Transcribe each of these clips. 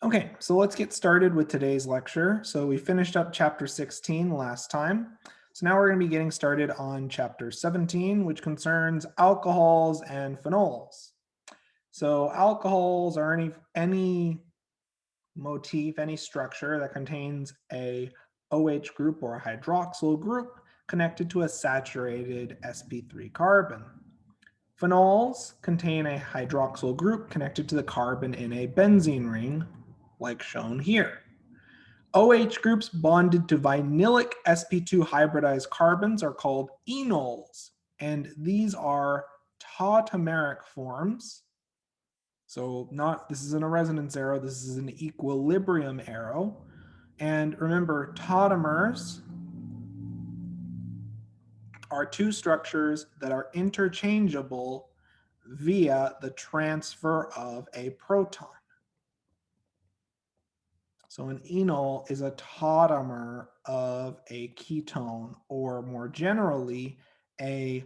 Okay, so let's get started with today's lecture. So we finished up chapter 16 last time. So now we're going to be getting started on chapter 17, which concerns alcohols and phenols. So alcohols are any motif, any structure that contains a OH group or a hydroxyl group connected to a saturated sp3 carbon. Phenols contain a hydroxyl group connected to the carbon in a benzene ring, like shown here. OH groups bonded to vinylic sp2 hybridized carbons are called enols, and these are tautomeric forms. So this isn't a resonance arrow, this is an equilibrium arrow. And remember, tautomers are two structures that are interchangeable via the transfer of a proton. So an enol is a tautomer of a ketone, or more generally, a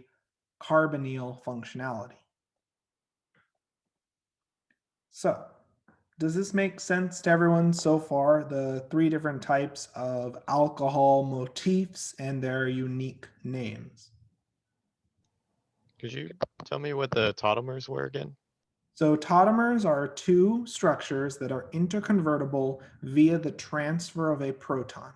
carbonyl functionality. So does this make sense to everyone so far? The three different types of alcohol motifs and their unique names. Could you tell me what the tautomers were again? So tautomers are two structures that are interconvertible via the transfer of a proton.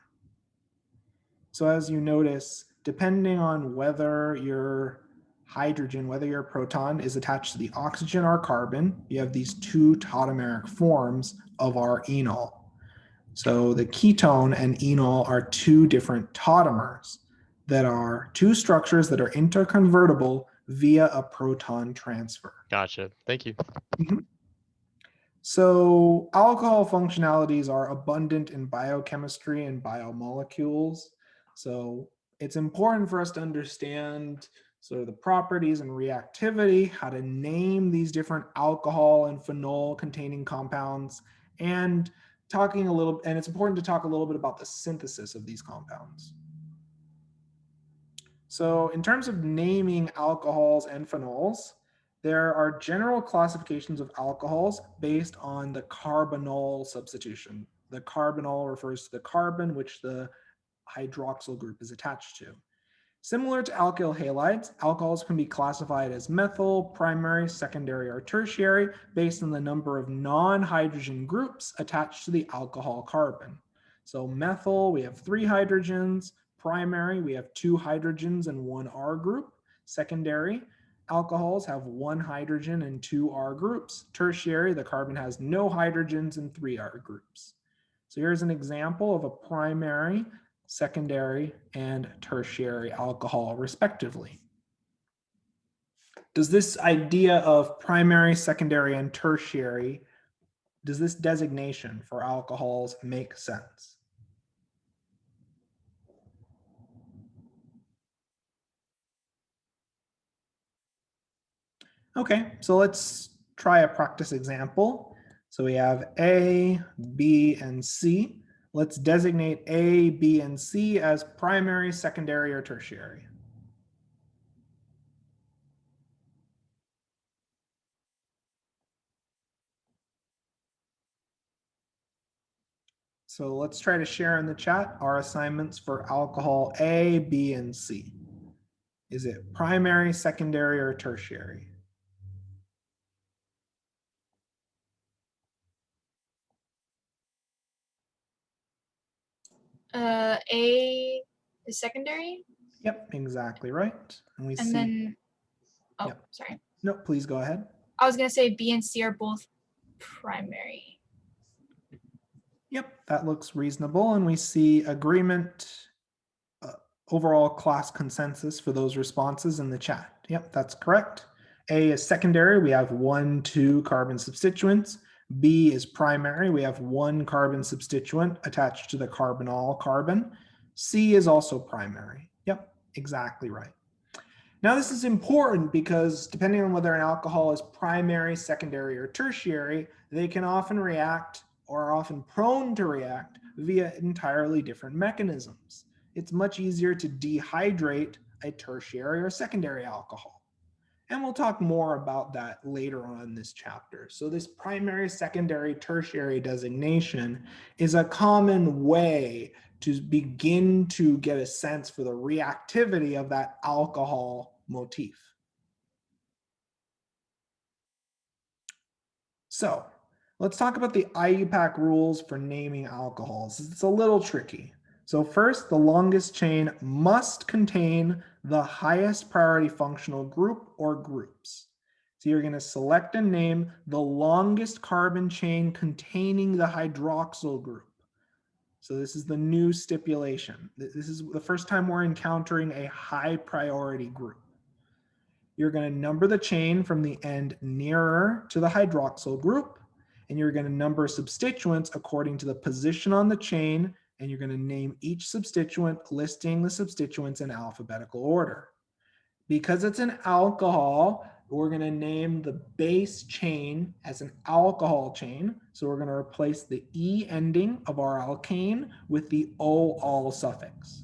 So as you notice, depending on whether your hydrogen, whether your proton is attached to the oxygen or carbon, you have these two tautomeric forms of our enol. So the ketone and enol are two different tautomers that are two structures that are interconvertible via a proton transfer. Gotcha. Thank you. Mm-hmm. So alcohol functionalities are abundant in biochemistry and biomolecules. So it's important for us to understand sort of the properties and reactivity, how to name these different alcohol and phenol containing compounds, and it's important to talk a little bit about the synthesis of these compounds. So in terms of naming alcohols and phenols, there are general classifications of alcohols based on the carbonyl substitution. The carbonyl refers to the carbon which the hydroxyl group is attached to. Similar to alkyl halides, alcohols can be classified as methyl, primary, secondary, or tertiary based on the number of non-hydrogen groups attached to the alcohol carbon. So methyl, we have 3 hydrogens. Primary, we have 2 hydrogens and 1 R group. Secondary, alcohols have 1 hydrogen and 2 R groups. Tertiary, the carbon has no hydrogens and 3 R groups. So here's an example of a primary, secondary, and tertiary alcohol, respectively. Does this idea of primary, secondary, and tertiary, does this designation for alcohols make sense? Okay, so let's try a practice example. So we have A, B, and C. Let's designate A, B, and C as primary, secondary, or tertiary. So let's try to share in the chat our assignments for alcohol A, B, and C. Is it primary, secondary, or tertiary? A is secondary. Yep, exactly right. And we And see. then, oh, Yep. sorry. No, please go ahead. I was gonna say B and C are both primary. Yep, that looks reasonable. And we see agreement, overall class consensus for those responses in the chat. Yep, that's correct. A is secondary. We have 1, 2 carbon substituents. B is primary. We have 1 carbon substituent attached to the carbonyl carbon. C is also primary. Yep, exactly right. Now this is important because depending on whether an alcohol is primary, secondary, or tertiary, they can often react or are often prone to react via entirely different mechanisms. It's much easier to dehydrate a tertiary or secondary alcohol. And we'll talk more about that later on in this chapter. So this primary, secondary, tertiary designation is a common way to begin to get a sense for the reactivity of that alcohol motif. So let's talk about the Iupac rules for naming alcohols. It's a little tricky. So first, the longest chain must contain the highest priority functional group or groups. So you're going to select and name the longest carbon chain containing the hydroxyl group. So this is the new stipulation. This is the first time we're encountering a high priority group. You're going to number the chain from the end nearer to the hydroxyl group, and you're going to number substituents according to the position on the chain, and you're going to name each substituent, listing the substituents in alphabetical order. Because it's an alcohol, we're going to name the base chain as an alcohol chain. So we're going to replace the E ending of our alkane with the O-ol suffix.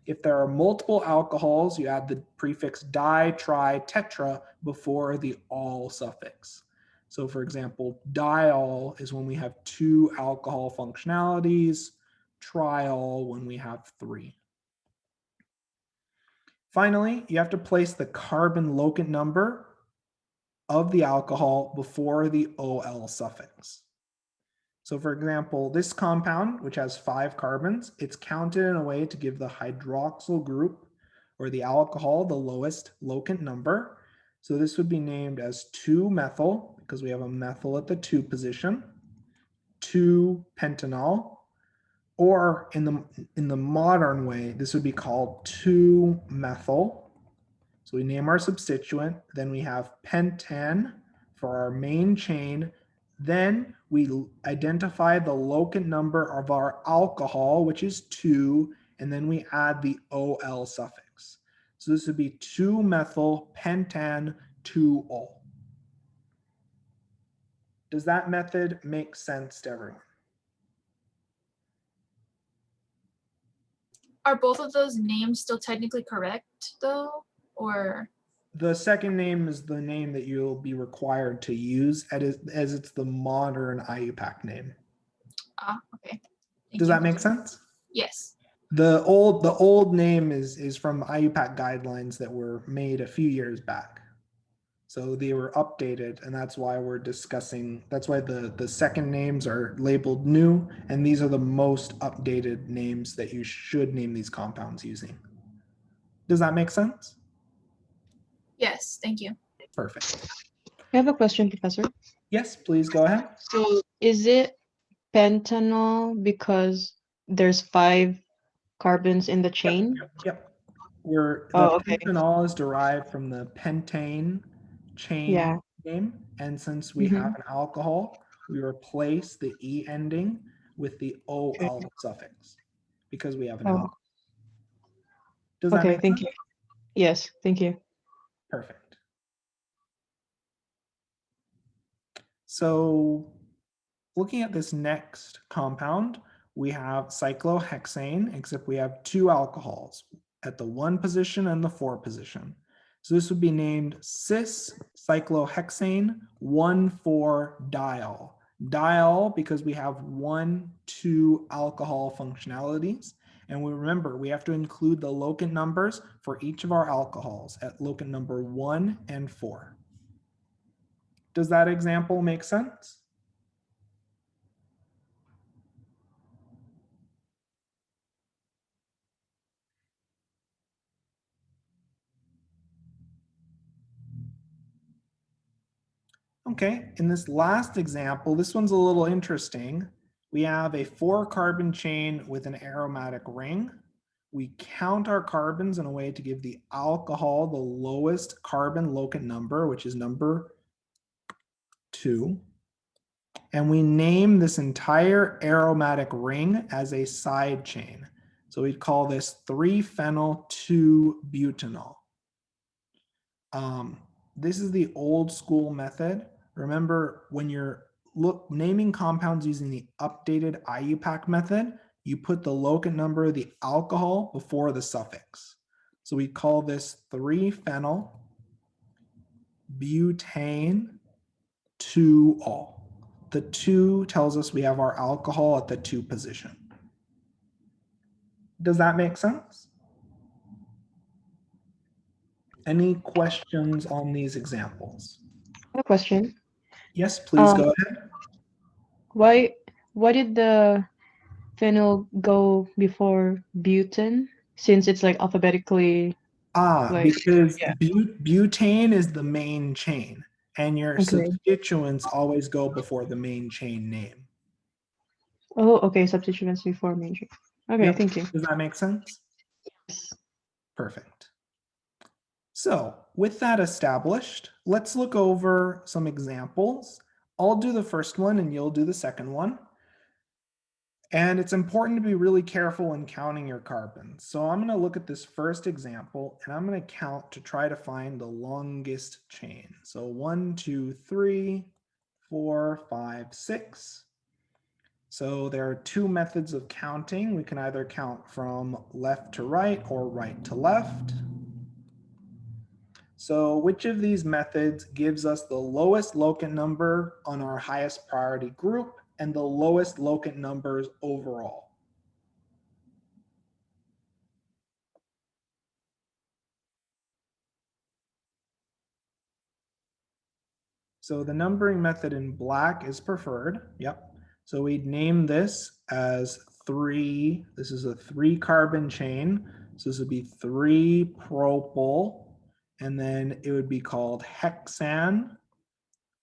If there are multiple alcohols, you add the prefix di, tri, tetra before the ol suffix. So for example, diol is when we have 2 alcohol functionalities, triol when we have 3. Finally, you have to place the carbon locant number of the alcohol before the ol suffix. So for example, this compound, which has 5 carbons, it's counted in a way to give the hydroxyl group or the alcohol the lowest locant number. So this would be named as 2-methyl because we have a methyl at the 2 position, 2-pentanol, or in the modern way, this would be called 2-methyl. So we name our substituent, then we have pentan for our main chain. Then we identify the locant number of our alcohol, which is 2, and then we add the ol suffix. So this would be 2-methyl pentan 2-ol. Does that method make sense to everyone? Are both of those names still technically correct though? Or The second name is the name that you'll be required to use as it's the modern Iupac name. okay. Does that make sense? Yes. The old name is from Iupac guidelines that were made a few years back. So they were updated, and that's why we're discussing, that's why the second names are labeled new, and these are the most updated names that you should name these compounds using. Does that make sense? Yes, thank you. Perfect. I have a question, Professor. Yes, please go ahead. So is it pentanol because there's 5 carbons in the chain? Yep. The okay. pentanol is derived from the pentane chain name, and since we have an alcohol, we replace the E ending with the ol suffix because we have an alcohol. Does that make thank sense? you. Yes, thank you. Perfect. So looking at this next compound, we have cyclohexane, except we have 2 alcohols at the 1 position and the 4 position. So this would be named cis-cyclohexane 1,4-diol. Diol because we have 1, 2 alcohol functionalities. And we remember we have to include the locant numbers for each of our alcohols at locant number 1 and 4. Does that example make sense? Okay, in this last example, this one's a little interesting. We have a 4-carbon chain with an aromatic ring. We count our carbons in a way to give the alcohol the lowest carbon locant number, which is number 2. And we name this entire aromatic ring as a side chain. So we'd call this 3-phenyl 2-butanol. This is the old school method. Remember, when you're naming compounds using the updated Iupac method, you put the locant number of the alcohol before the suffix. So we call this 3-phenyl butane, 2-ol. The 2 tells us we have our alcohol at the 2 position. Does that make sense? Any questions on these examples? I have a question. Yes, please go ahead. Why did the phenol go before butane? Since it's like alphabetically like Because yeah. butane is the main chain, and your Okay. substituents always go before the main chain name. Oh, okay. Substituents before major. Okay, Yep. thank you. Does that make sense? Yes. Perfect. So with that established, let's look over some examples. I'll do the first one and you'll do the second one. And it's important to be really careful when counting your carbons. So I'm going to look at this first example and I'm going to count to try to find the longest chain. So 1, 2, 3, 4, 5, 6. So there are 2 methods of counting. We can either count from left to right or right to left. So which of these methods gives us the lowest locant number on our highest priority group and the lowest locant numbers overall? So the numbering method in black is preferred. Yep. So we'd name this as 3. This is a 3 carbon chain. So this would be 3 propyl, and then it would be called hexane.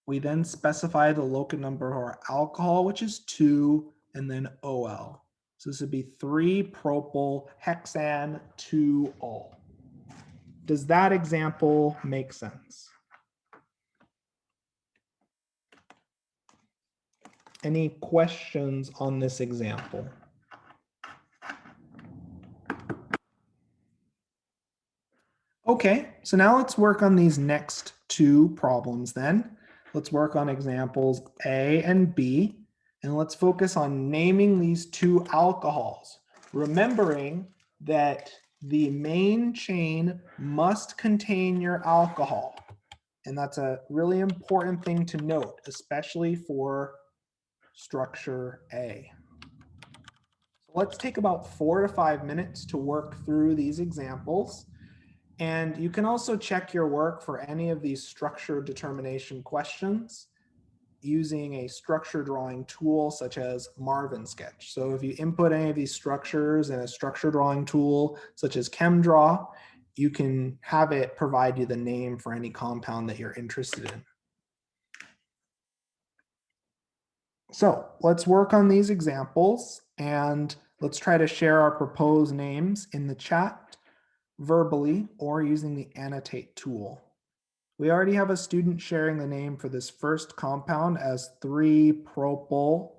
We then specify the locant number of our alcohol, which is 2, and then OL. So this would be 3 propyl hexane 2-ol. Does that example make sense? Any questions on this example? Okay, so now let's work on these next 2 problems then. Let's work on examples A and B, and let's focus on naming these 2 alcohols, remembering that the main chain must contain your alcohol. And that's a really important thing to note, especially for structure A. So let's take about 4 to 5 minutes to work through these examples. And you can also check your work for any of these structure determination questions using a structure drawing tool such as Marvin Sketch. So if you input any of these structures in a structure drawing tool such as ChemDraw, you can have it provide you the name for any compound that you're interested in. So let's work on these examples and let's try to share our proposed names in the chat verbally or using the annotate tool. We already have a student sharing the name for this first compound as 3-propyl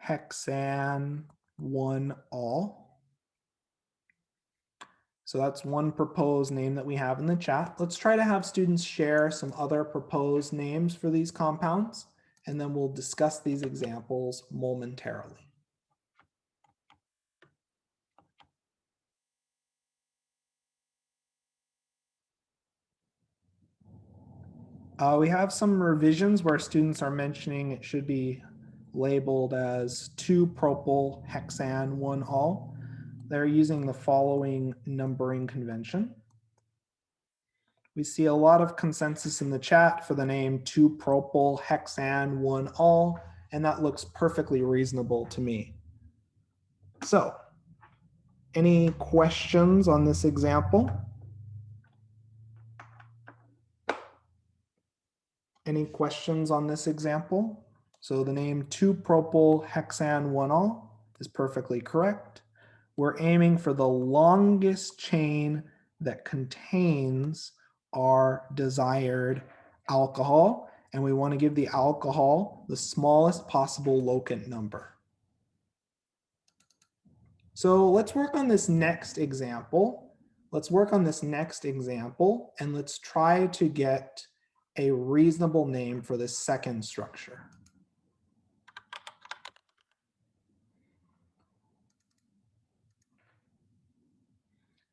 hexane 1-ol. So that's one proposed name that we have in the chat. Let's try to have students share some other proposed names for these compounds, and then we'll discuss these examples momentarily. We have some revisions where students are mentioning it should be labeled as 2-propyl hexane 1-ol. They're using the following numbering convention. We see a lot of consensus in the chat for the name 2-propyl hexane 1-ol, and that looks perfectly reasonable to me. So, any questions on this example? Any questions on this example? So the name 2-propyl hexane 1-ol is perfectly correct. We're aiming for the longest chain that contains our desired alcohol, and we want to give the alcohol the smallest possible locant number. So let's work on this next example. Let's work on this next example, and let's try to get a reasonable name for this second structure.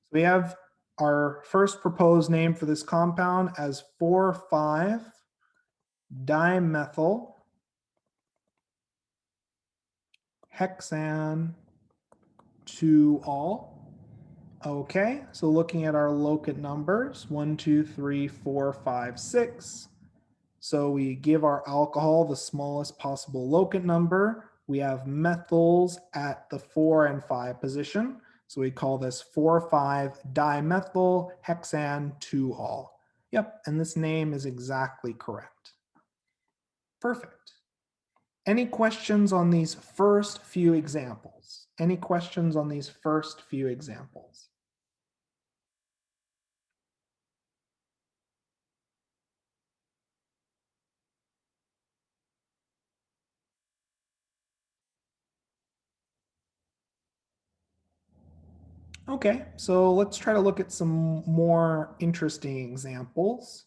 We have our first proposed name for this compound as 4,5-dimethyl hexan 2-ol. Okay, so looking at our locate numbers, 1, 2, 3, 4, 5, 6. So we give our alcohol the smallest possible locate number. We have methyls at the 4 and 5 position. So we call this 4,5-dimethyl hexan 2-ol. Yep, and this name is exactly correct. Perfect. Any questions on these first few examples? Any questions on these first few examples? Okay, so let's try to look at some more interesting examples.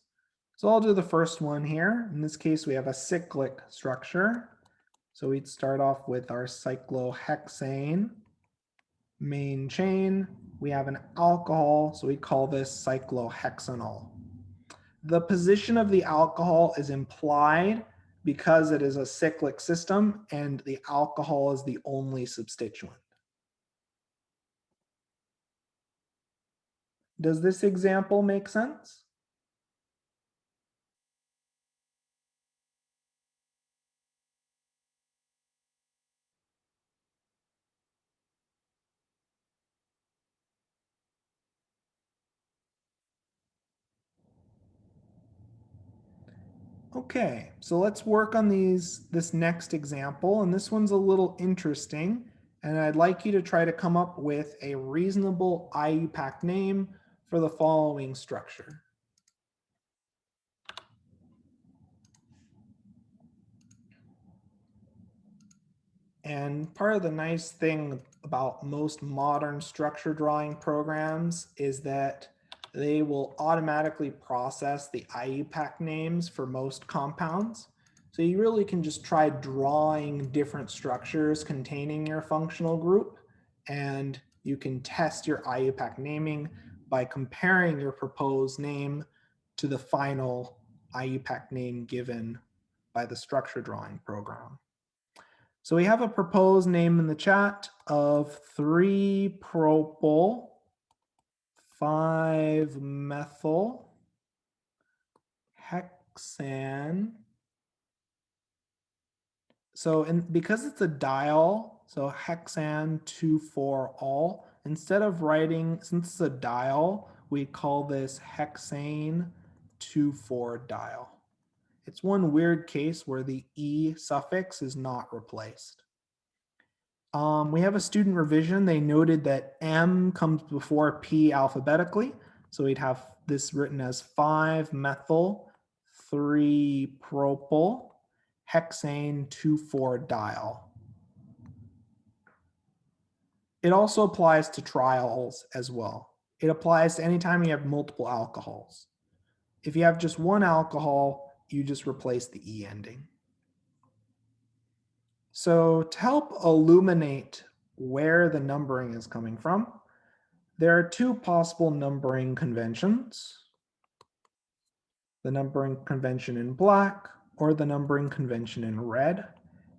So I'll do the first one here. In this case, we have a cyclic structure. So we'd start off with our cyclohexane main chain. We have an alcohol, so we call this cyclohexanol. The position of the alcohol is implied because it is a cyclic system and the alcohol is the only substituent. Does this example make sense? Okay, so let's work on this next example, and this one's a little interesting, and I'd like you to try to come up with a reasonable Iupac name for the following structure. And part of the nice thing about most modern structure drawing programs is that they will automatically process the Iupac names for most compounds. So you really can just try drawing different structures containing your functional group, and you can test your Iupac naming by comparing your proposed name to the final Iupac name given by the structure drawing program. So we have a proposed name in the chat of 3-propyl 5-methyl hexan. So because it's a diol, so hexan 2,4-ol, instead of writing, since it's a diol, we call this hexane 2,4-diol. It's one weird case where the E suffix is not replaced. We have a student revision. They noted that M comes before P alphabetically. So we'd have this written as 5-methyl 3-propyl hexane 2,4-diol. It also applies to triols as well. It applies to anytime you have multiple alcohols. If you have just one alcohol, you just replace the E ending. So to help illuminate where the numbering is coming from, there are two possible numbering conventions: the numbering convention in black or the numbering convention in red.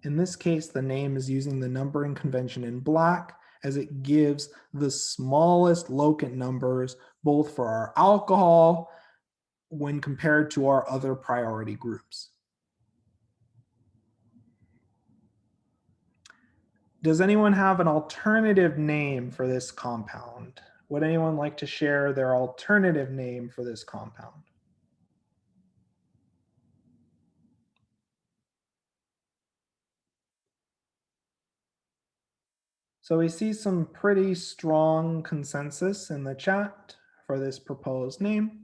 In this case, the name is using the numbering convention in black as it gives the smallest locate numbers both for our alcohol when compared to our other priority groups. Does anyone have an alternative name for this compound? Would anyone like to share their alternative name for this compound? So we see some pretty strong consensus in the chat for this proposed name.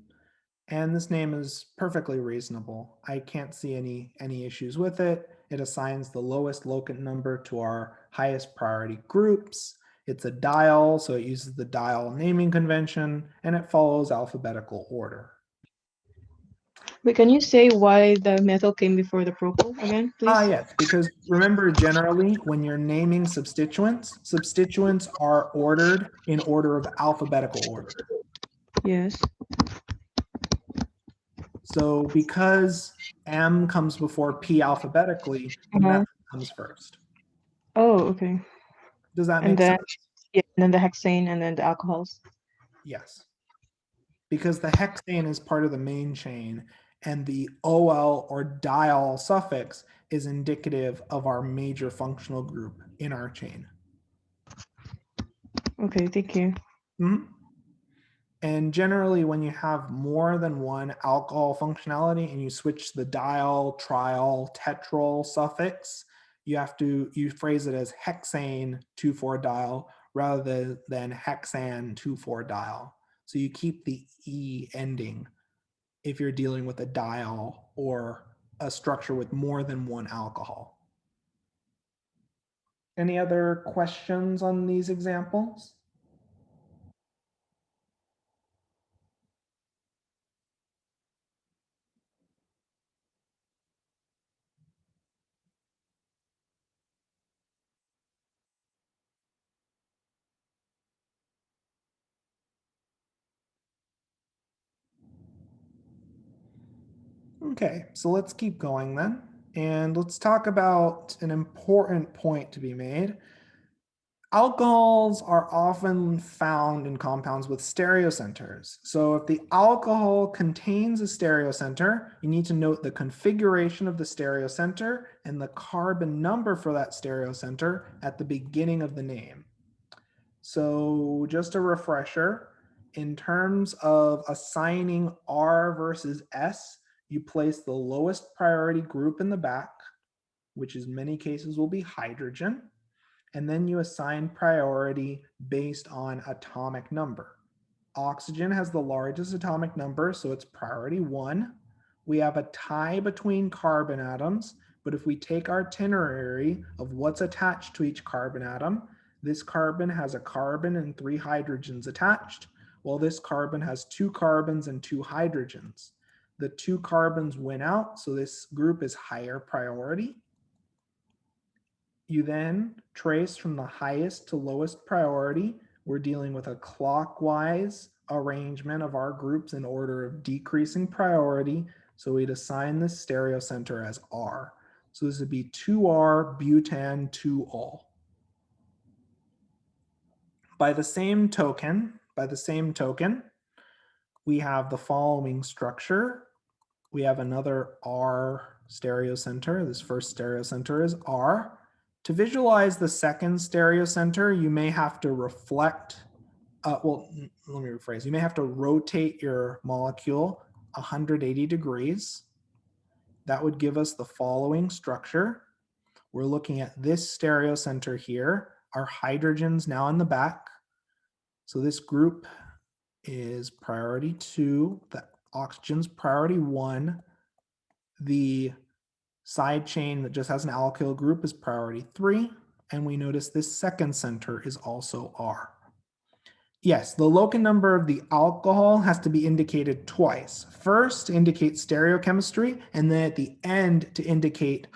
And this name is perfectly reasonable. I can't see any issues with it. It assigns the lowest locate number to our highest priority groups. It's a diol, so it uses the diol naming convention, and it follows alphabetical order. But can you say why the methyl came before the propyl again, please? Yes, because remember, generally, when you're naming substituents, substituents are ordered in order of alphabetical order. Yes. So because M comes before P alphabetically, the Uh-huh. methyl comes first. Oh, okay. Does that And make then, sense? yeah, and then the hexane and then the alcohols. Yes. Because the hexane is part of the main chain and the OL or diol suffix is indicative of our major functional group in our chain. Okay, thank you. Mhm. And generally, when you have more than one alcohol functionality and you switch the diol, triol, tetrol suffix, you phrase it as hexane 2,4-diol rather than hexane 2,4-diol. So you keep the E ending if you're dealing with a diol or a structure with more than one alcohol. Any other questions on these examples? Okay, so let's keep going then. And let's talk about an important point to be made. Alcohols are often found in compounds with stereocenters. So if the alcohol contains a stereocenter, you need to note the configuration of the stereocenter and the carbon number for that stereocenter at the beginning of the name. So just a refresher, in terms of assigning R versus S, you place the lowest priority group in the back, which in many cases will be hydrogen, and then you assign priority based on atomic number. Oxygen has the largest atomic number, so it's priority 1. We have a tie between carbon atoms, but if we take our itinerary of what's attached to each carbon atom, this carbon has a carbon and 3 hydrogens attached, while this carbon has 2 carbons and 2 hydrogens. The 2 carbons win out, so this group is higher priority. You then trace from the highest to lowest priority. We're dealing with a clockwise arrangement of our groups in order of decreasing priority. So we'd assign this stereocenter as R. So this would be 2R butan 2-ol. By the same token, we have the following structure. We have another R stereocenter. This first stereocenter is R. To visualize the second stereocenter, you may have to reflect, let me rephrase. You may have to rotate your molecule 180 degrees. That would give us the following structure. We're looking at this stereocenter here. Our hydrogen's now in the back. So this group is priority 2, the oxygen's priority 1. The side chain that just has an alkyl group is priority 3, and we notice this second center is also R. Yes, the locus number of the alcohol has to be indicated twice. First to indicate stereochemistry, and then at the end to indicate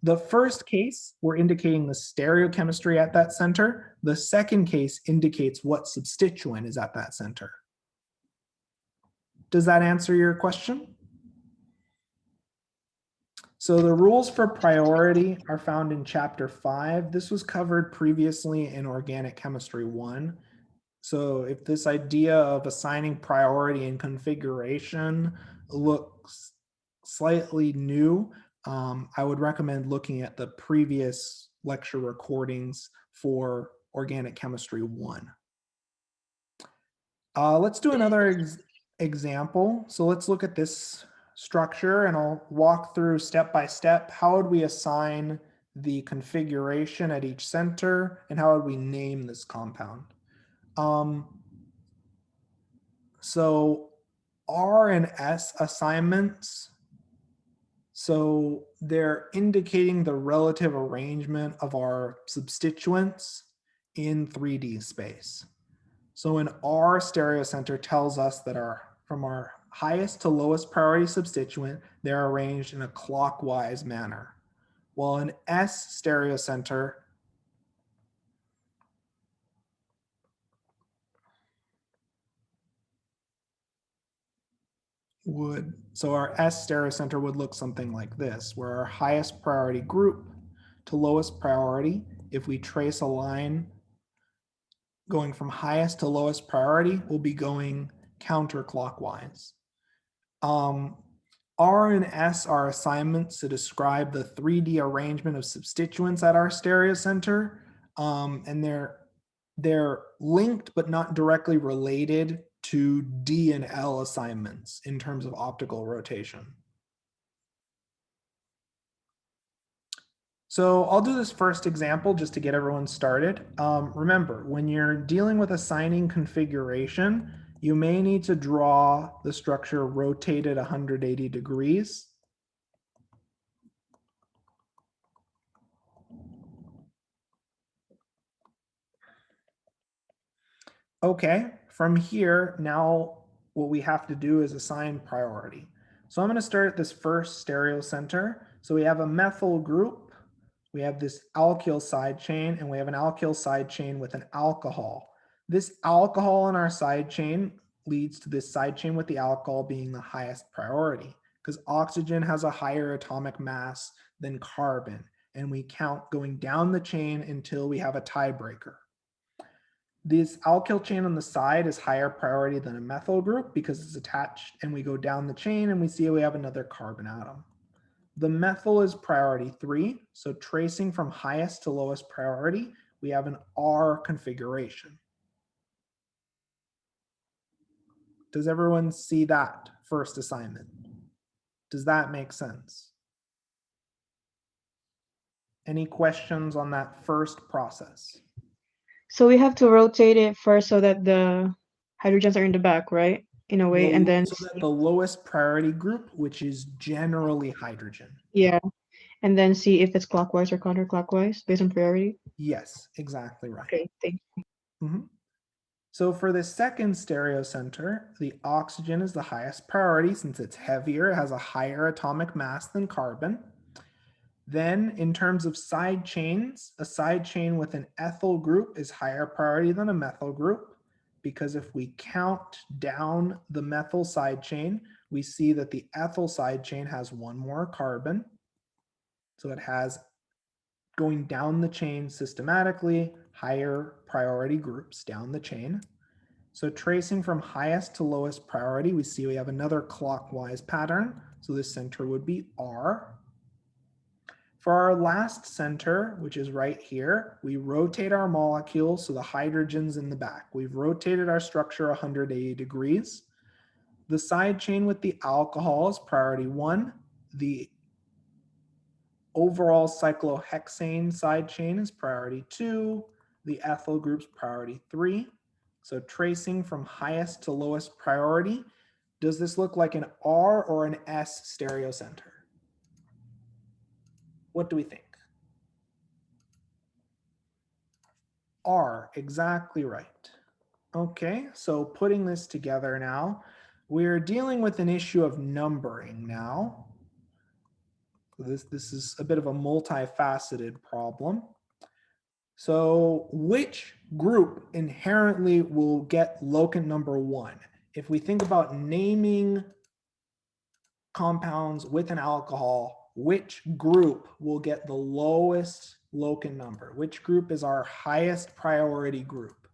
the first case, we're indicating the stereochemistry at that center. The second case indicates what substituent is at that center. Does that answer your question? So the rules for priority are found in chapter 5. This was covered previously in Organic Chemistry 1. So if this idea of assigning priority and configuration looks slightly new, I would recommend looking at the previous lecture recordings for Organic Chemistry 1. Let's do another example. So let's look at this structure and I'll walk through step by step. How would we assign the configuration at each center and how would we name this compound? So R and S assignments, so they're indicating the relative arrangement of our substituents in 3D space. So an R stereocenter tells us that from our highest to lowest priority substituent, they're arranged in a clockwise manner. While an S stereocenter so our S stereocenter would look something like this, where our highest priority group to lowest priority, if we trace a line going from highest to lowest priority, will be going counterclockwise. R and S are assignments to describe the 3D arrangement of substituents at our stereocenter, and they're linked but not directly related to D and L assignments in terms of optical rotation. So I'll do this first example just to get everyone started. Remember, when you're dealing with assigning configuration, you may need to draw the structure rotated 180 degrees. Okay, from here, now what we have to do is assign priority. So I'm going to start at this first stereocenter. So we have a methyl group, we have this alkyl side chain, and we have an alkyl side chain with an alcohol. This alcohol in our side chain leads to this side chain with the alcohol being the highest priority, because oxygen has a higher atomic mass than carbon, and we count going down the chain until we have a tiebreaker. This alkyl chain on the side is higher priority than a methyl group because it's attached, and we go down the chain and we see we have another carbon atom. The methyl is priority 3, so tracing from highest to lowest priority, we have an R configuration. Does everyone see that first assignment? Does that make sense? Any questions on that first process? So we have to rotate it first so that the hydrogens are in the back, right? In a way, and then So that the lowest priority group, which is generally hydrogen. yeah, and then see if it's clockwise or counterclockwise based on priority. Yes, exactly right. Okay, thank you. So for the second stereocenter, the oxygen is the highest priority since it's heavier, it has a higher atomic mass than carbon. Then in terms of side chains, a side chain with an ethyl group is higher priority than a methyl group, because if we count down the methyl side chain, we see that the ethyl side chain has one more carbon. So it has, going down the chain systematically, higher priority groups down the chain. So tracing from highest to lowest priority, we see we have another clockwise pattern. So this center would be R. For our last center, which is right here, we rotate our molecule so the hydrogen's in the back. We've rotated our structure 180 degrees. The side chain with the alcohol is priority 1. The overall cyclohexane side chain is priority 2. The ethyl group's priority 3. So tracing from highest to lowest priority, does this look like an R or an S stereocenter? What do we think? R, exactly right. Okay, so putting this together now, we're dealing with an issue of numbering now. This is a bit of a multifaceted problem. So which group inherently will get locant number 1? If we think about naming compounds with an alcohol, which group will get the lowest locant number? Which group is our highest priority group?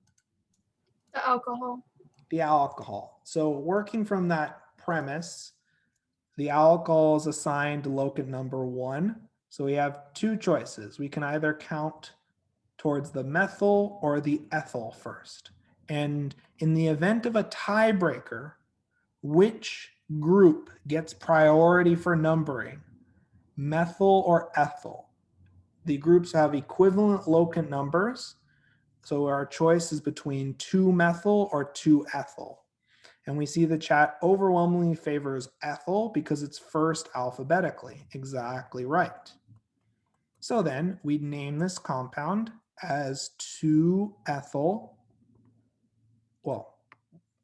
The alcohol. The alcohol. So working from that premise, the alcohol is assigned locant number 1. So we have two choices. We can either count towards the methyl or the ethyl first. And in the event of a tiebreaker, which group gets priority for numbering, methyl or ethyl? The groups have equivalent locant numbers, so our choice is between 2-methyl or 2-ethyl. And we see the chat overwhelmingly favors ethyl because it's first alphabetically. Exactly right. So then we'd name this compound as 2-ethyl. Well,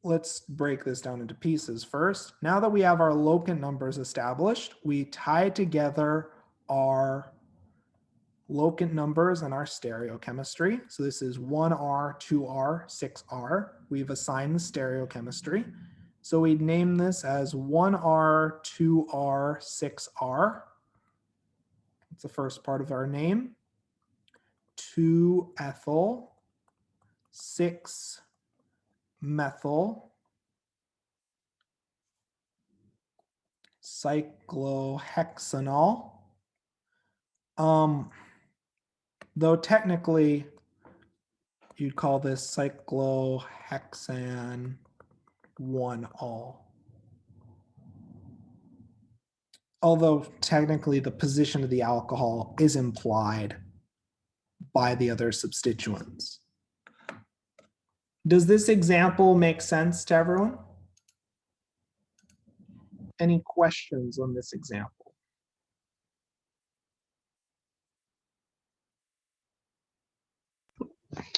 let's break this down into pieces first. Now that we have our locant numbers established, we tie together our locant numbers and our stereochemistry. So this is 1R, 2R, 6R. We've assigned the stereochemistry. So we'd name this as 1R, 2R, 6R. That's the first part of our name. 2-ethyl, 6-methyl, cyclohexanol. Though technically you'd call this cyclohexan 1-ol. Although technically the position of the alcohol is implied by the other substituents. Does this example make sense to everyone? Any questions on this example?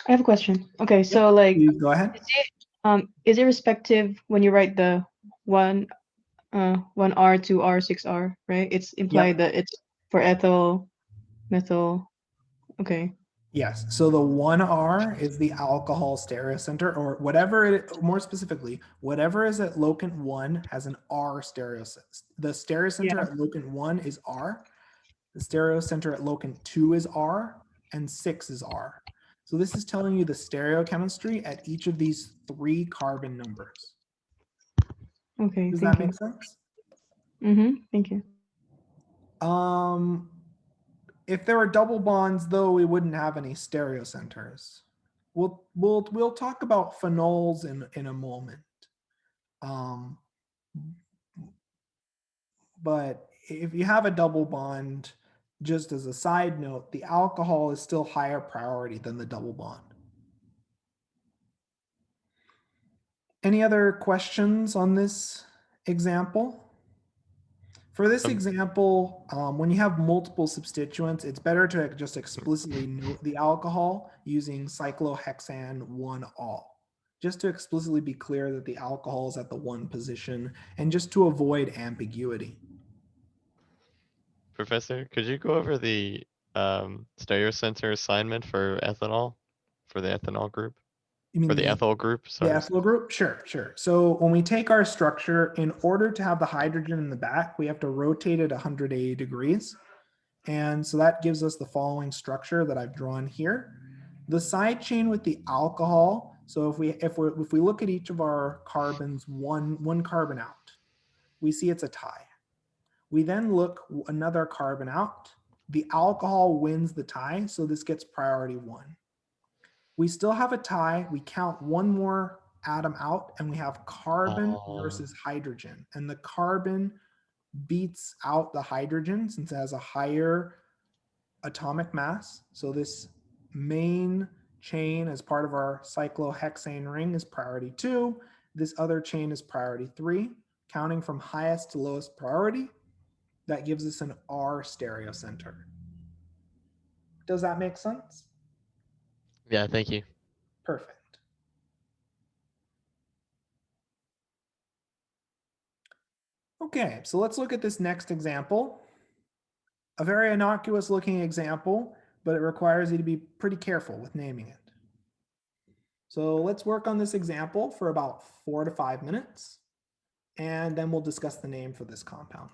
I have a question. Okay, so like, Please go ahead. is it respective when you write the 1R, 2R, 6R, right? It's implied that it's for ethyl, methyl. Okay. Yes. So the 1R is the alcohol stereocenter, or whatever it, more specifically, whatever is at locant 1 has an R stereocenter. The stereocenter at locant 1 is R. The stereocenter at locant 2 is R, and 6 is R. So this is telling you the stereochemistry at each of these 3 carbon numbers. Okay. Does Thank that you. make sense? Thank you. If there were double bonds, though, we wouldn't have any stereocenters. We'll talk about phenols in a moment. But if you have a double bond, just as a side note, the alcohol is still higher priority than the double bond. Any other questions on this example? For this example, when you have multiple substituents, it's better to just explicitly note the alcohol using cyclohexan 1-ol, just to explicitly be clear that the alcohol is at the 1 position and just to avoid ambiguity. Professor, could you go over the Stereocenter assignment for ethanol, for the ethanol group, You mean for the ethyl group? the Sorry. ethyl group? Sure. So when we take our structure, in order to have the hydrogen in the back, we have to rotate it 180 degrees. And so that gives us the following structure that I've drawn here. The side chain with the alcohol. So if we look at each of our carbons, one carbon out, we see it's a tie. We then look another carbon out. The alcohol wins the tie, so this gets priority 1. We still have a tie. We count one more atom out, and we have carbon versus hydrogen. And the carbon beats out the hydrogen since it has a higher atomic mass. So this main chain as part of our cyclohexane ring is priority 2. This other chain is priority 3. Counting from highest to lowest priority, that gives us an R stereocenter. Does that make sense? Yeah, thank you. Perfect. Okay, so let's look at this next example. A very innocuous looking example, but it requires you to be pretty careful with naming it. So let's work on this example for about 4 to 5 minutes, and then we'll discuss the name for this compound.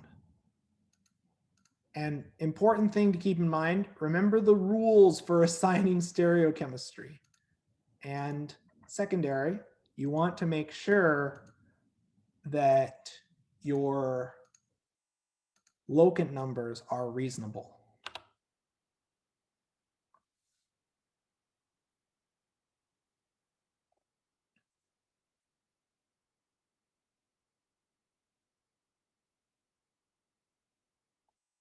And important thing to keep in mind, remember the rules for assigning stereochemistry. And secondary, you want to make sure that your locant numbers are reasonable.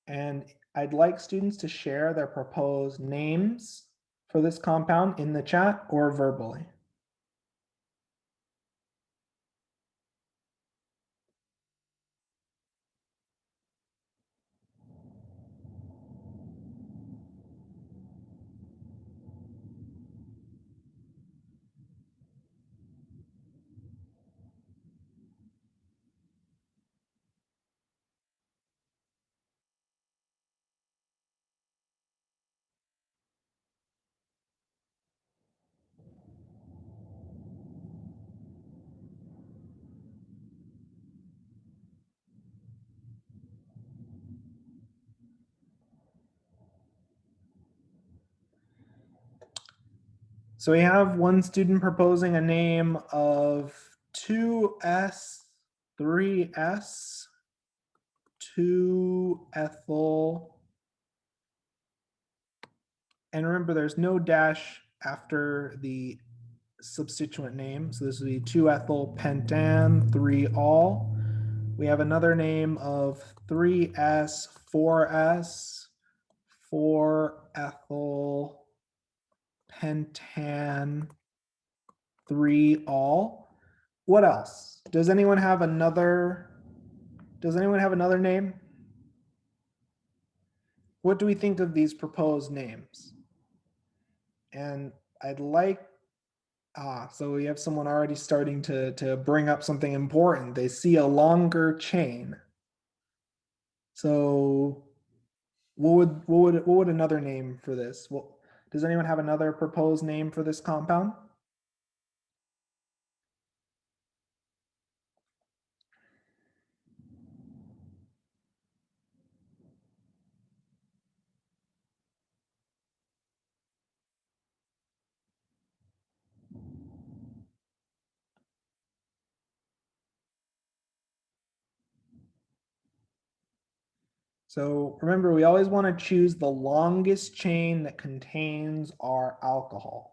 And I'd like students to share their proposed names for this compound in the chat or verbally. So we have one student proposing a name of 2S, 3S, 2-ethyl. And remember, there's no dash after the substituent name. So this would be 2-ethyl pentan, 3-ol. We have another name of 3S, 4S, 4-ethyl pentan, 3-ol. What else? Does anyone have another name? What do we think of these proposed names? And I'd like, so we have someone already starting to bring up something important. They see a longer chain. So what would another name for this? Well, does anyone have another proposed name for this compound? So remember, we always want to choose the longest chain that contains our alcohol.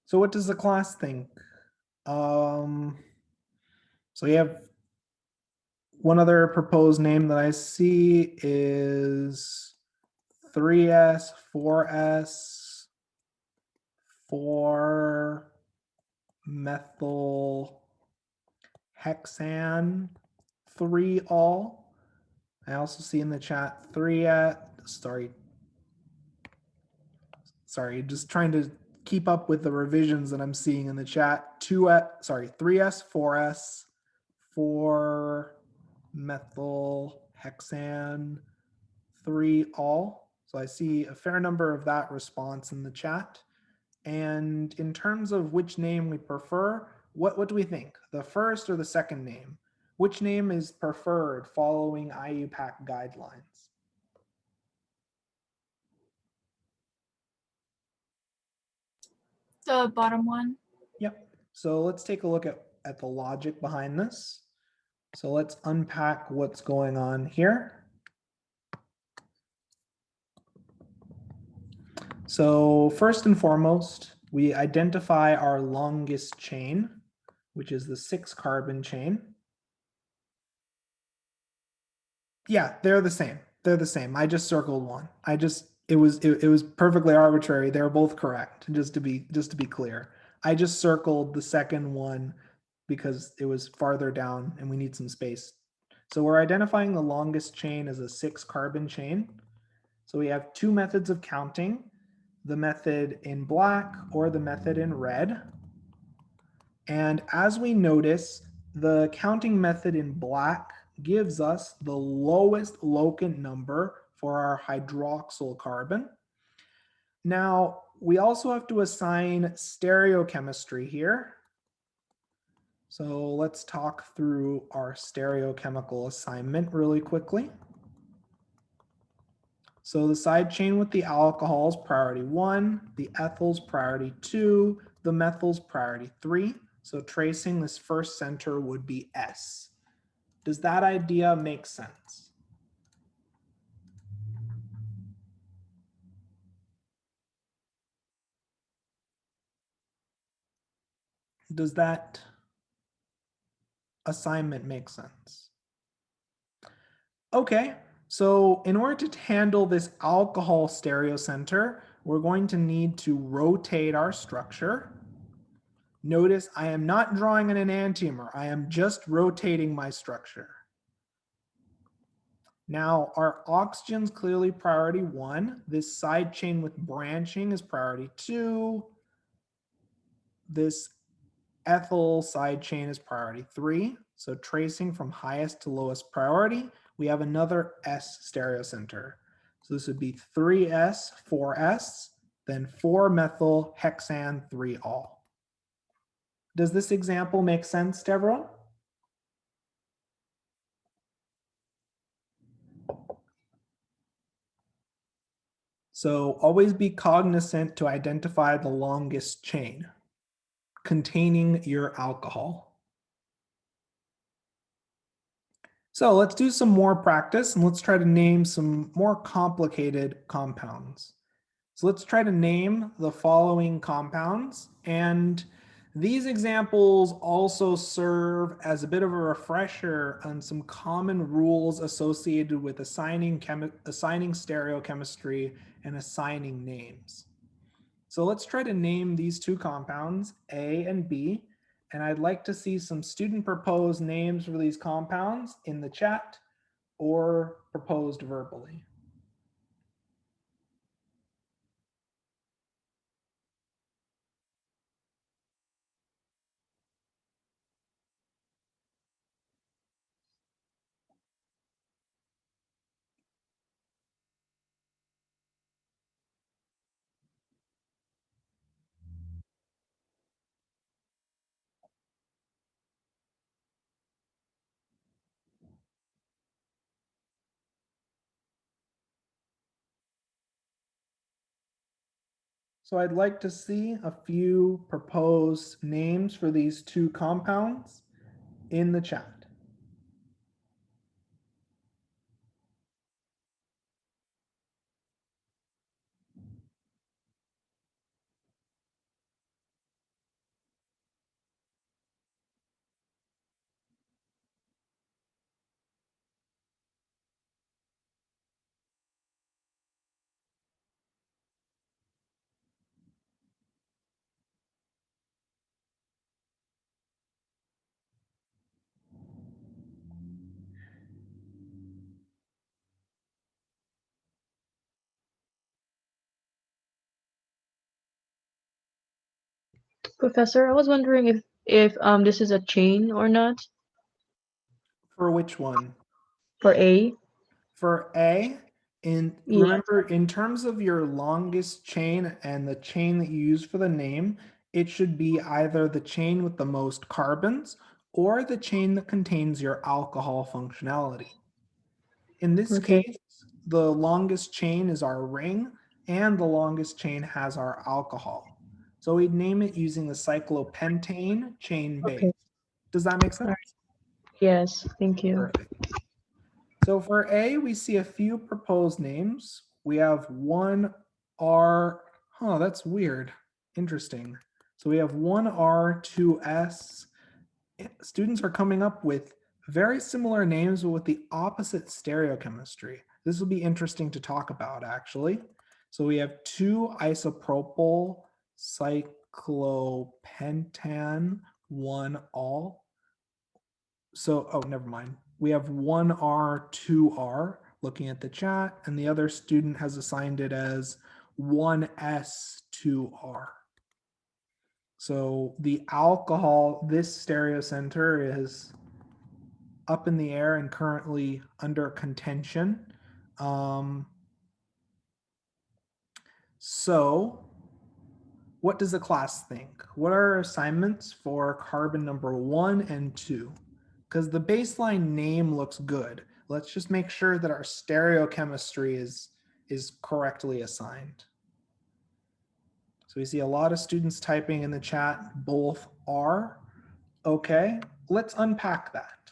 So what does the class think? So we have one other proposed name that I see is 3S, 4S, 4-methyl hexan, 3-ol. I also see in the chat sorry, just trying to keep up with the revisions that I'm seeing in the chat. 3S, 4S, 4-methyl hexan, 3-ol. So I see a fair number of that response in the chat. And in terms of which name we prefer, what do we think? The first or the second name? Which name is preferred following Iupac guidelines? The bottom one. Yep. So let's take a look at the logic behind this. So let's unpack what's going on here. So first and foremost, we identify our longest chain, which is the 6-carbon chain. Yeah, they're the same. They're the same. I just circled one. It was perfectly arbitrary. They're both correct, just to be clear. I just circled the second one because it was farther down and we need some space. So we're identifying the longest chain as a 6-carbon chain. So we have two methods of counting, the method in black or the method in red. And as we notice, the counting method in black gives us the lowest locant number for our hydroxyl carbon. Now, we also have to assign stereochemistry here. So let's talk through our stereochemical assignment really quickly. So the side chain with the alcohols, priority 1, the ethyls, priority 2, the methyls, priority 3. So tracing this first center would be S. Does that idea make sense? Does that assignment make sense? Okay, so in order to handle this alcohol stereocenter, we're going to need to rotate our structure. Notice I am not drawing an enantiomer. I am just rotating my structure. Now our oxygen's clearly priority 1. This side chain with branching is priority 2. This ethyl side chain is priority 3. So tracing from highest to lowest priority, we have another S stereocenter. So this would be 3S, 4S, then 4-methyl hexan 3-ol. Does this example make sense to everyone? So always be cognizant to identify the longest chain containing your alcohol. So let's do some more practice and let's try to name some more complicated compounds. So let's try to name the following compounds, and these examples also serve as a bit of a refresher on some common rules associated with assigning stereochemistry and assigning names. So let's try to name these two compounds, A and B, and I'd like to see some student proposed names for these compounds in the chat or proposed verbally. So I'd like to see a few proposed names for these two compounds in the chat. Professor, I was wondering if this is a chain or not For which one? for A. For A, Yeah. remember, in terms of your longest chain and the chain that you use for the name, it should be either the chain with the most carbons or the chain that contains your alcohol functionality. In this Okay. case, the longest chain is our ring and the longest chain has our alcohol. So we'd name it using the cyclopentane chain base. Okay. Does that make sense? All right. Yes, thank you. Perfect. So for A, we see a few proposed names. We have 1R, that's weird, interesting. So we have 1R, 2S. Students are coming up with very similar names, but with the opposite stereochemistry. This will be interesting to talk about, actually. So we have 2-isopropyl cyclopentan 1-ol. So, oh, never mind. We have 1R, 2R looking at the chat, and the other student has assigned it as 1S, 2R. So the alcohol, this stereocenter is up in the air and currently under contention. So what does the class think? What are our assignments for carbon number 1 and 2? Because the baseline name looks good. Let's just make sure that our stereochemistry is correctly assigned. So we see a lot of students typing in the chat, both are. Okay, let's unpack that.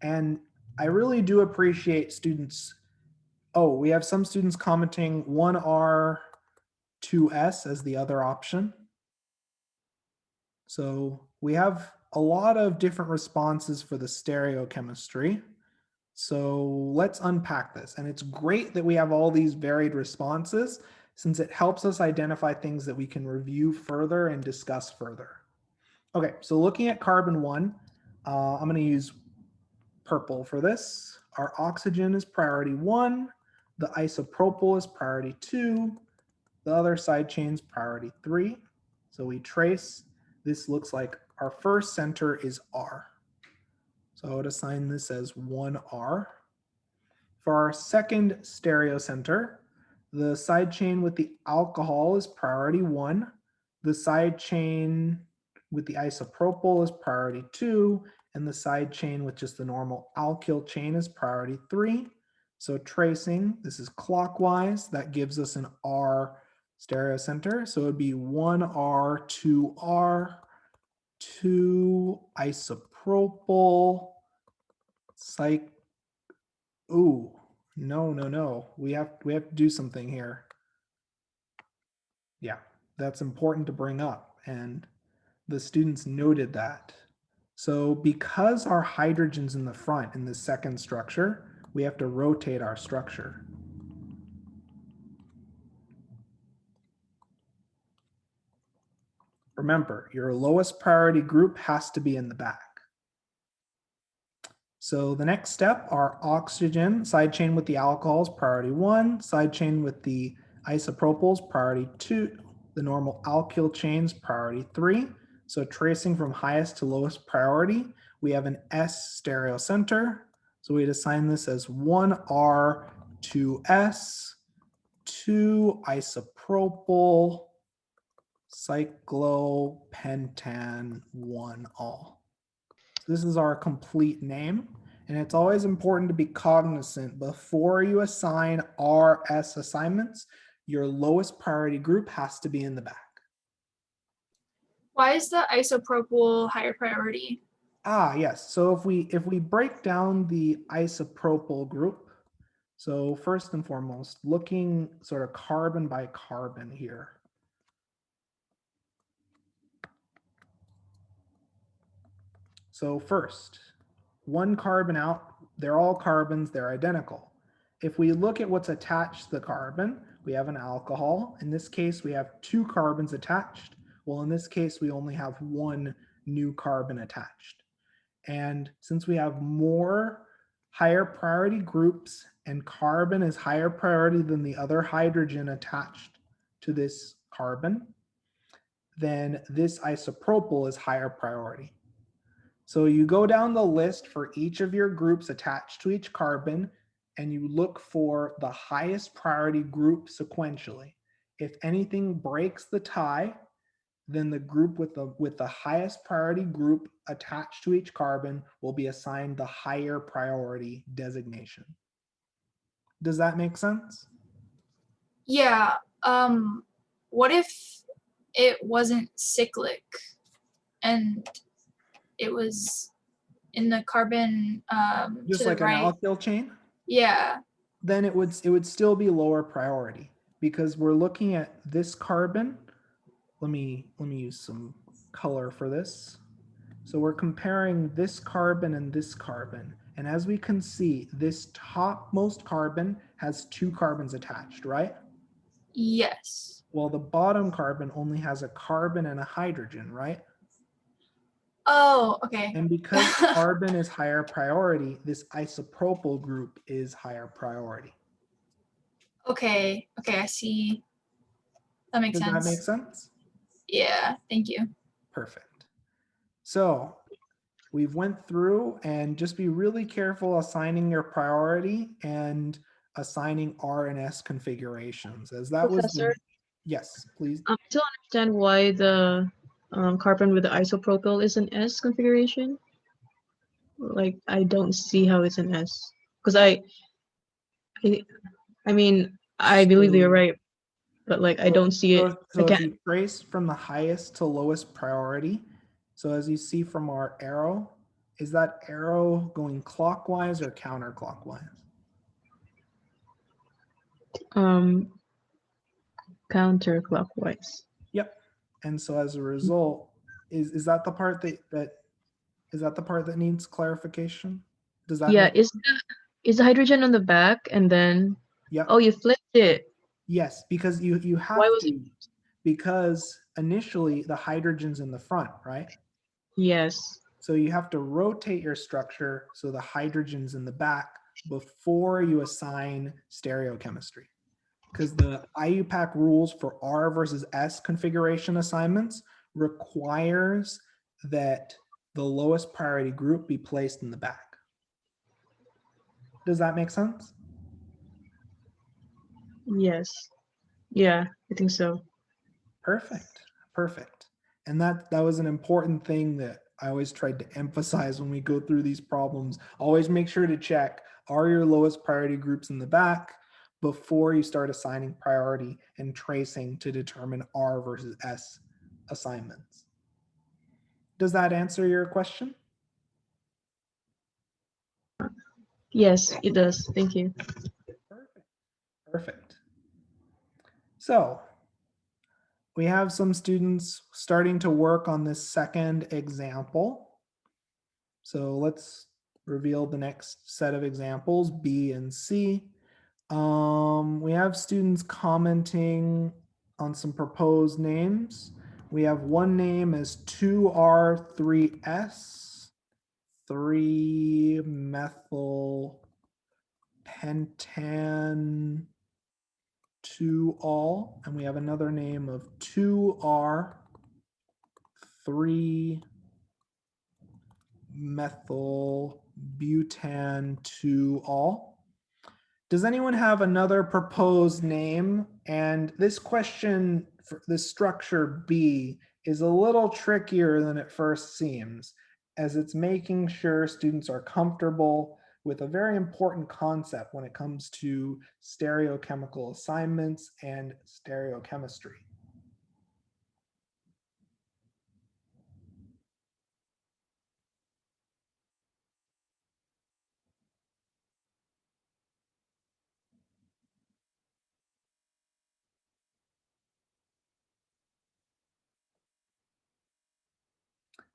And I really do appreciate students. Oh, we have some students commenting 1R, 2S as the other option. So we have a lot of different responses for the stereochemistry. So let's unpack this. And it's great that we have all these varied responses since it helps us identify things that we can review further and discuss further. Okay, so looking at carbon 1, I'm going to use purple for this. our oxygen is priority 1, the isopropyl is priority 2, the other side chain's priority 3. So we trace, this looks like our first center is R. So I would assign this as 1R. For our second stereocenter, the side chain with the alcohol is priority 1. The side chain with the isopropyl is priority 2. And the side chain with just the normal alkyl chain is priority 3. So tracing, this is clockwise. That gives us an R stereocenter. So it would be 1R, 2R, 2 isopropyl, ooh, no. We have to do something here. Yeah, that's important to bring up, and the students noted that. So because our hydrogen's in the front in the second structure, we have to rotate our structure. Remember, your lowest priority group has to be in the back. So the next step, our oxygen side chain with the alcohols, priority 1, side chain with the isopropyls, priority 2, the normal alkyl chains, priority 3. So tracing from highest to lowest priority, we have an S stereocenter. So we'd assign this as 1R, 2S, 2 isopropyl, cyclopentan, 1-ol. So this is our complete name. And it's always important to be cognizant before you assign RS assignments, your lowest priority group has to be in the back. Why is the isopropyl higher priority? Yes. So if we break down the isopropyl group, so first and foremost, looking sort of carbon by carbon here. So first, one carbon out, they're all carbons, they're identical. If we look at what's attached to the carbon, we have an alcohol. In this case, we have 2 carbons attached. Well, in this case, we only have 1 new carbon attached. And since we have more higher priority groups and carbon is higher priority than the other hydrogen attached to this carbon, then this isopropyl is higher priority. So you go down the list for each of your groups attached to each carbon, and you look for the highest priority group sequentially. If anything breaks the tie, then the group with the highest priority group attached to each carbon will be assigned the higher priority designation. Does that make sense? Yeah. What if it wasn't cyclic and it was in the carbon Just to like the an right? alkyl chain? Yeah. Then it would still be lower priority because we're looking at this carbon. Let me use some color for this. So we're comparing this carbon and this carbon. And as we can see, this topmost carbon has 2 carbons attached, right? Yes. Well, the bottom carbon only has a carbon and a hydrogen, right? Oh, okay. And because carbon is higher priority, this isopropyl group is higher priority. Okay. I see. That makes Does sense. that make sense? Yeah. Thank you. Perfect. So we've went through, and just be really careful assigning your priority and assigning R and S configurations, as that was Professor? Yes, please. I still understand why the carbon with the isopropyl is an S configuration. Like, I don't see how it's an S. Because I mean, I believe you're right, but like, I don't see it. So I if can't. you trace from the highest to lowest priority, so as you see from our arrow, is that arrow going clockwise or counterclockwise? Counterclockwise. Yep. And so as a result, is that the part that needs clarification? Does that Yeah, make is the hydrogen on the back and then Yep. oh, you flipped it. Yes, because you have Why was to, because initially the hydrogen's in the front, right? Yes. So you have to rotate your structure so the hydrogen's in the back before you assign stereochemistry. Because the Iupac rules for R versus S configuration assignments requires that the lowest priority group be placed in the back. Does that make sense? Yes. Yeah, I think so. Perfect. Perfect. And that was an important thing that I always tried to emphasize when we go through these problems. Always make sure to check, are your lowest priority groups in the back before you start assigning priority and tracing to determine R versus S assignments. Does that answer your question? Yes, it does. Thank you. Perfect. Perfect. So we have some students starting to work on this second example. So let's reveal the next set of examples, B and C. We have students commenting on some proposed names. We have one name as 2R3S, 3-methyl pentan 2-all, and we have another name of 2R 3-methyl butan 2-all. Does anyone have another proposed name? And this question for this structure B is a little trickier than it first seems, as it's making sure students are comfortable with a very important concept when it comes to stereochemical assignments and stereochemistry.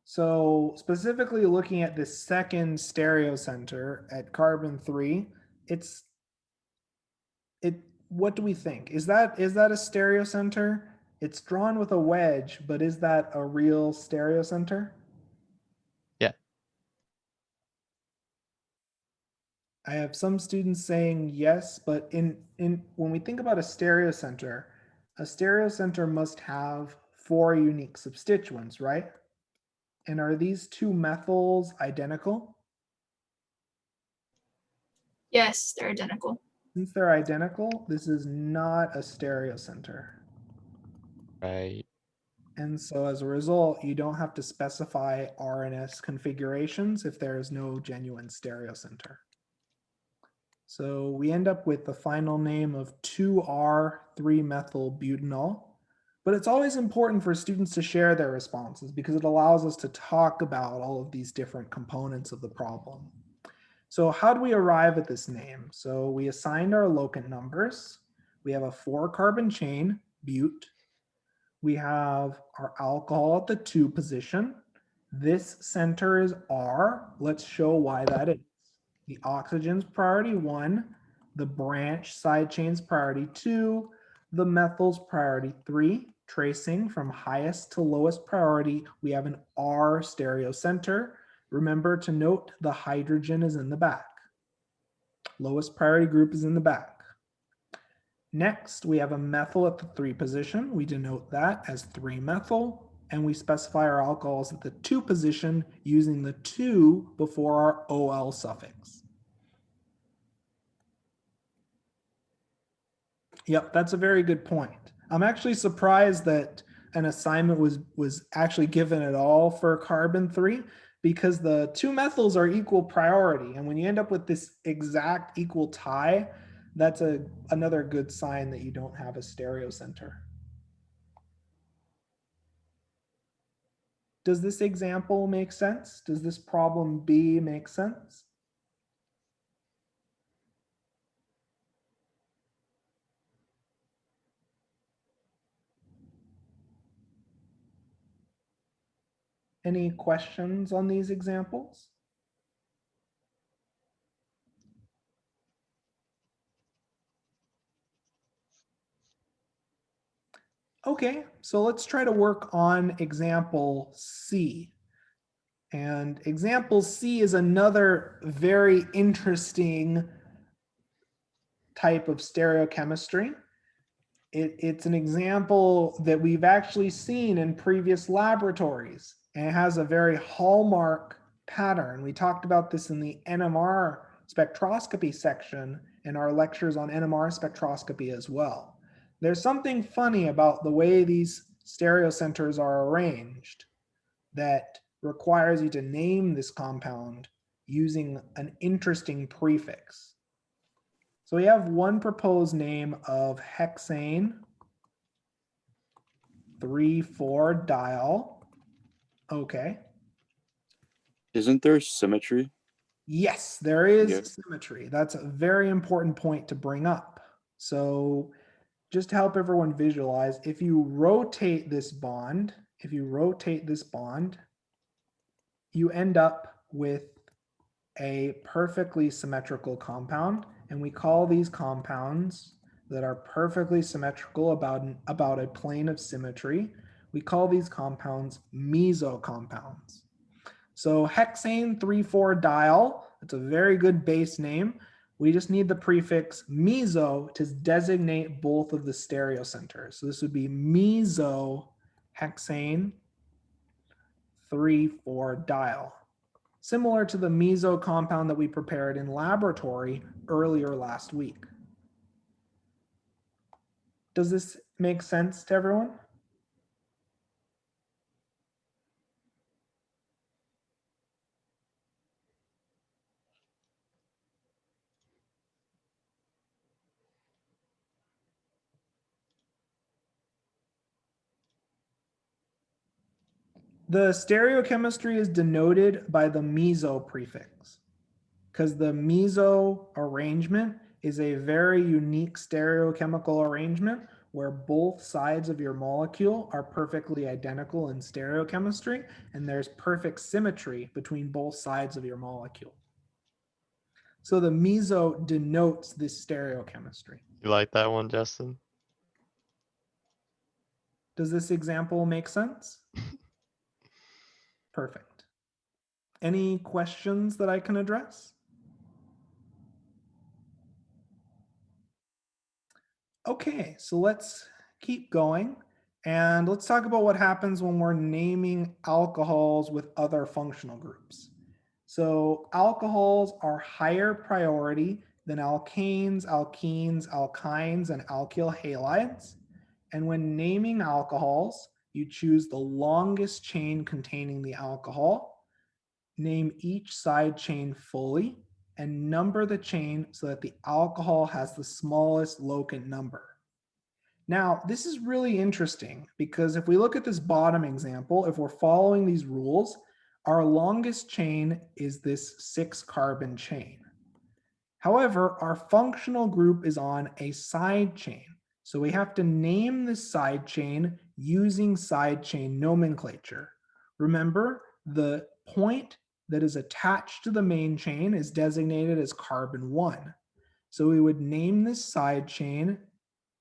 So specifically looking at the second stereocenter at carbon 3, what do we think? Is that a stereocenter? It's drawn with a wedge, but is that a real stereocenter? Yeah. I have some students saying yes, but in when we think about a stereocenter must have 4 unique substituents, right? And are these 2 methyls identical? Yes, they're identical. Since they're identical, this is not a stereocenter. Right. And so as a result, you don't have to specify R and S configurations if there is no genuine stereocenter. So we end up with the final name of 2R3-methyl butanol. But it's always important for students to share their responses because it allows us to talk about all of these different components of the problem. So how do we arrive at this name? So we assigned our locant numbers. We have a 4-carbon chain, bute. We have our alcohol at the 2 position. This center is R. Let's show why that is. The oxygen's priority 1, the branch side chain's priority 2, the methyl's priority 3. Tracing from highest to lowest priority, we have an R stereocenter. Remember to note the hydrogen is in the back. Lowest priority group is in the back. Next, we have a methyl at the 3 position. We denote that as 3-methyl, and we specify our alcohols at the 2 position using the 2 before our OL suffix. Yep, that's a very good point. I'm actually surprised that an assignment was actually given at all for carbon 3 because the 2 methyls are equal priority. And when you end up with this exact equal tie, that's another good sign that you don't have a stereocenter. Does this example make sense? Does this problem B make sense? Any questions on these examples? Okay, so let's try to work on example C. And example C is another very interesting type of stereochemistry. It's an example that we've actually seen in previous laboratories, and it has a very hallmark pattern. We talked about this in the NMR spectroscopy section in our lectures on NMR spectroscopy as well. There's something funny about the way these stereocenters are arranged that requires you to name this compound using an interesting prefix. So we have one proposed name of hexane 3,4-diol. Okay. Isn't there symmetry? Yes, there is Yeah. symmetry. That's a very important point to bring up. So just to help everyone visualize, if you rotate this bond, you end up with a perfectly symmetrical compound, and we call these compounds that are perfectly symmetrical about a plane of symmetry, we call these compounds mesocompounds. So hexane 3,4-diol, that's a very good base name. We just need the prefix meso to designate both of the stereocenters. So this would be mesohexane 3,4-diol. Similar to the meso compound that we prepared in laboratory earlier last week. Does this make sense to everyone? The stereochemistry is denoted by the meso prefix because the meso arrangement is a very unique stereochemical arrangement where both sides of your molecule are perfectly identical in stereochemistry, and there's perfect symmetry between both sides of your molecule. So the meso denotes this stereochemistry. You like that one, Justin? Does this example make sense? Perfect. Any questions that I can address? Okay, so let's keep going and let's talk about what happens when we're naming alcohols with other functional groups. So alcohols are higher priority than alkanes, alkenes, alkynes, and alkyl halides. And when naming alcohols, you choose the longest chain containing the alcohol, name each side chain fully, and number the chain so that the alcohol has the smallest locant number. Now, this is really interesting because if we look at this bottom example, if we're following these rules, our longest chain is this 6-carbon chain. However, our functional group is on a side chain. So we have to name this side chain using side chain nomenclature. Remember, the point that is attached to the main chain is designated as carbon 1. So we would name this side chain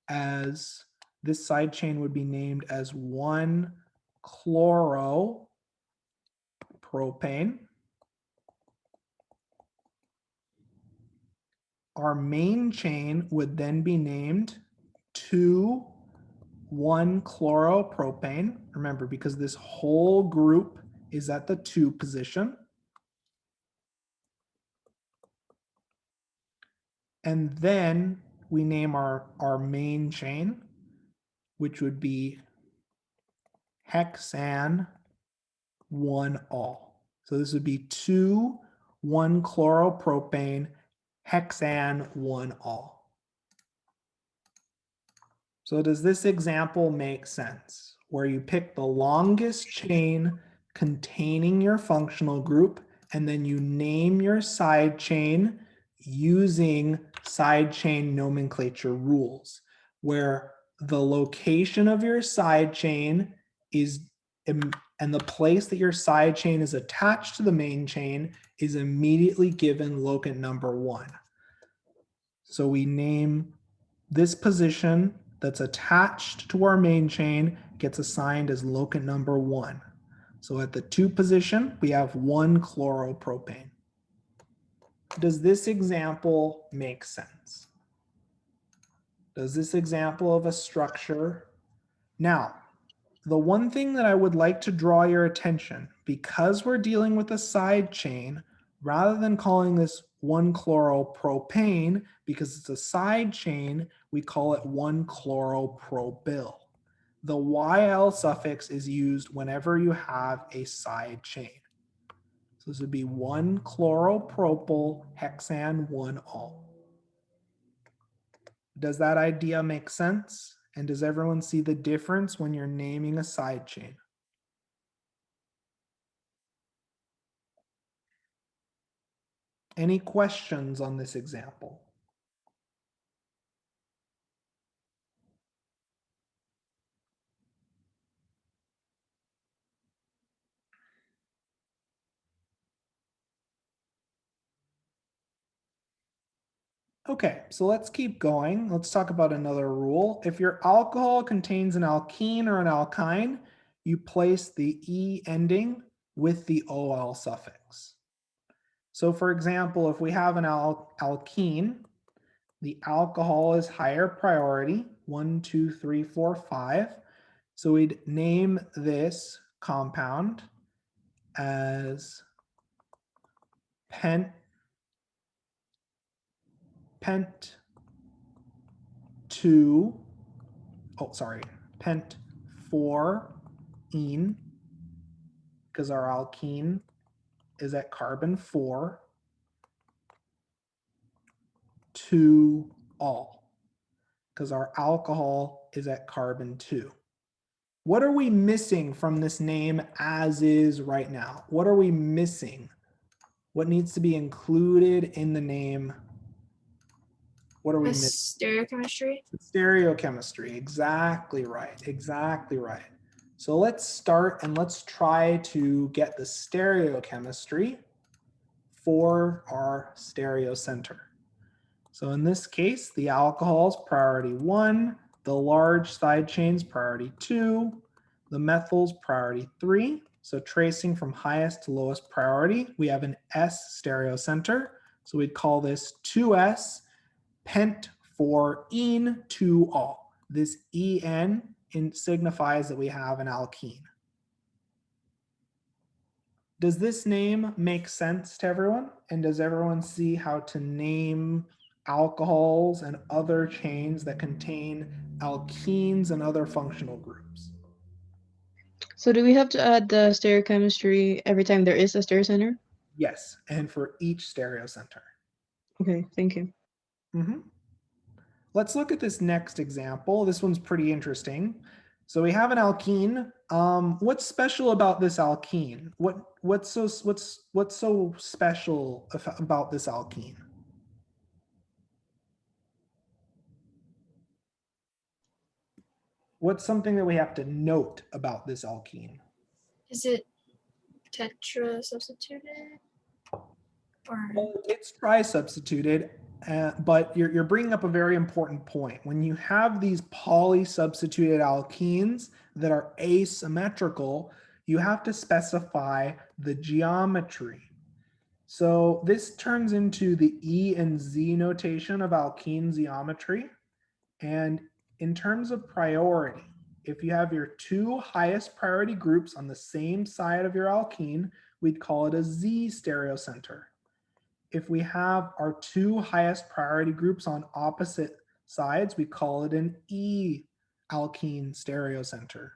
as, this side chain would be named as 1-chloropropane. Our main chain would then be named 2,1-chloropropane. Remember, because this whole group is at the 2 position. And then we name our main chain, which would be hexane 1-ol. So this would be 2,1-chloropropane hexane 1-ol. So does this example make sense? Where you pick the longest chain containing your functional group, and then you name your side chain using side chain nomenclature rules, where the location of your side chain is, and the place that your side chain is attached to the main chain is immediately given locant number 1. So we name this position that's attached to our main chain gets assigned as locant number 1. So at the 2 position, we have 1 chloropropane. Does this example make sense? Does this example of a structure? Now, the one thing that I would like to draw your attention, because we're dealing with a side chain, rather than calling this 1-chloropropane, because it's a side chain, we call it 1-chloropropyl. The YL suffix is used whenever you have a side chain. So this would be 1-chloropropyl hexan 1-ol. Does that idea make sense? And does everyone see the difference when you're naming a side chain? Any questions on this example? Okay, so let's keep going. Let's talk about another rule. If your alcohol contains an alkene or an alkyne, you place the E ending with the OL suffix. So for example, if we have an alkene, the alcohol is higher priority, 1, 2, 3, 4, 5. So we'd name this compound as pent 2, pent 4-ene, because our alkene is at carbon 4, 2-ol, because our alcohol is at carbon 2. What are we missing from this name as is right now? What are we missing? What needs to be included in the name? What are we The missing? stereochemistry. Stereochemistry, exactly right, exactly right. So let's start and let's try to get the stereochemistry for our stereocenter. So in this case, the alcohol's priority 1, the large side chains priority 2, the methyls priority 3. So tracing from highest to lowest priority, we have an S stereocenter. So we'd call this 2S pent 4-ene 2-ol. This En signifies that we have an alkene. Does this name make sense to everyone? And does everyone see how to name alcohols and other chains that contain alkenes and other functional groups? So do we have to add the stereochemistry every time there is a stereocenter? Yes, and for each stereocenter. Okay, thank you. Let's look at this next example. This one's pretty interesting. So we have an alkene. What's special about this alkene? What's so special about this alkene? What's something that we have to note about this alkene? Is it tetra substituted? Or Well, it's tri-substituted, but you're bringing up a very important point. When you have these polysubstituted alkenes that are asymmetrical, you have to specify the geometry. So this turns into the E and Z notation of alkene geometry. And in terms of priority, if you have your 2 highest priority groups on the same side of your alkene, we'd call it a Z stereocenter. If we have our 2 highest priority groups on opposite sides, we call it an E alkene stereocenter.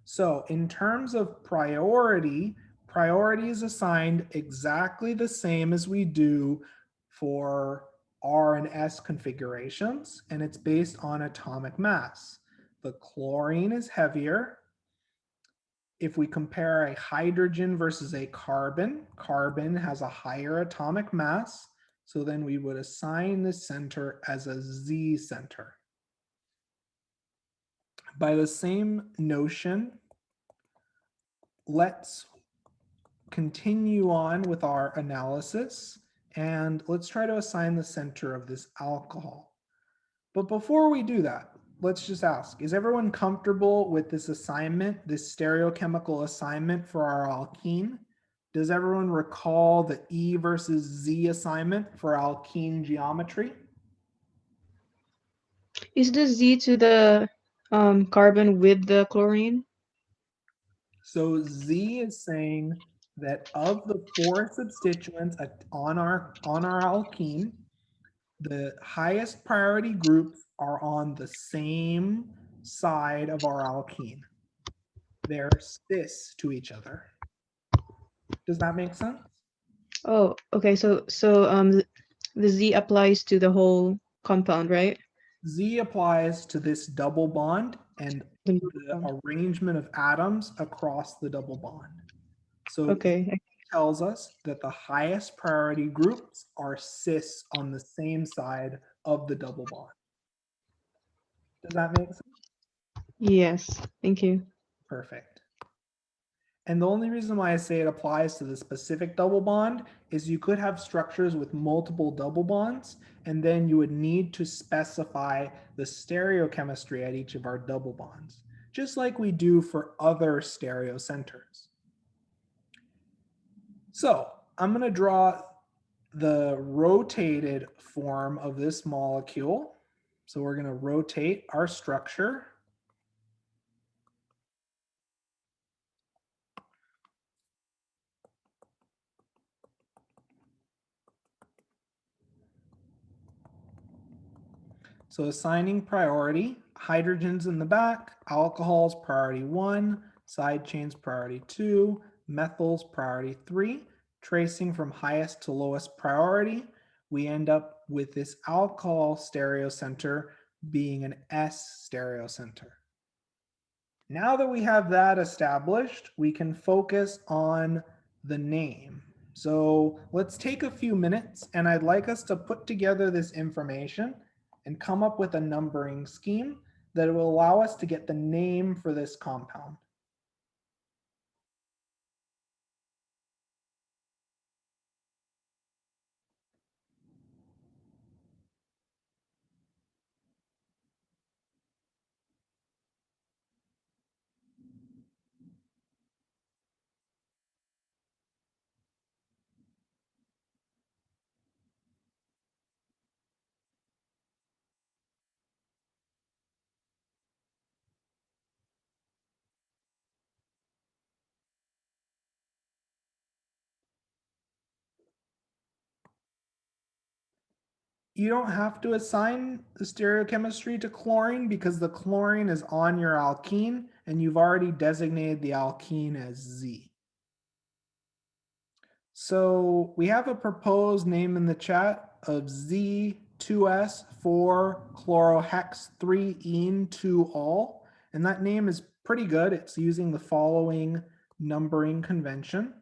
So in terms of priority, priority is assigned exactly the same as we do for R and S configurations, and it's based on atomic mass. The chlorine is heavier. If we compare a hydrogen versus a carbon, carbon has a higher atomic mass. So then we would assign this center as a Z center. By the same notion, let's continue on with our analysis and let's try to assign the center of this alcohol. But before we do that, let's just ask, is everyone comfortable with this assignment, this stereochemical assignment for our alkene? Does everyone recall the E versus Z assignment for alkene geometry? Is the Z to the carbon with the chlorine? So Z is saying that of the four substituents on our alkene, the highest priority groups are on the same side of our alkene. They're cis to each other. Does that make sense? Oh, okay. So the Z applies to the whole compound, right? Z applies to this double bond and The the arrangement of atoms across the double bond. So Okay. it tells us that the highest priority groups are cis on the same side of the double bond. Does that make sense? Yes. Thank you. Perfect. And the only reason why I say it applies to the specific double bond is you could have structures with multiple double bonds, and then you would need to specify the stereochemistry at each of our double bonds, just like we do for other stereocenters. So I'm going to draw the rotated form of this molecule. So we're going to rotate our structure. So assigning priority, hydrogens in the back, alcohols priority 1, side chains priority 2, methyls priority 3, tracing from highest to lowest priority, we end up with this alcohol stereocenter being an S stereocenter. Now that we have that established, we can focus on the name. So let's take a few minutes, and I'd like us to put together this information and come up with a numbering scheme that will allow us to get the name for this compound. You don't have to assign the stereochemistry to chlorine because the chlorine is on your alkene and you've already designated the alkene as Z. So we have a proposed name in the chat of Z2S4-chlorohex-3-ene-2-ol, and that name is pretty good. It's using the following numbering convention.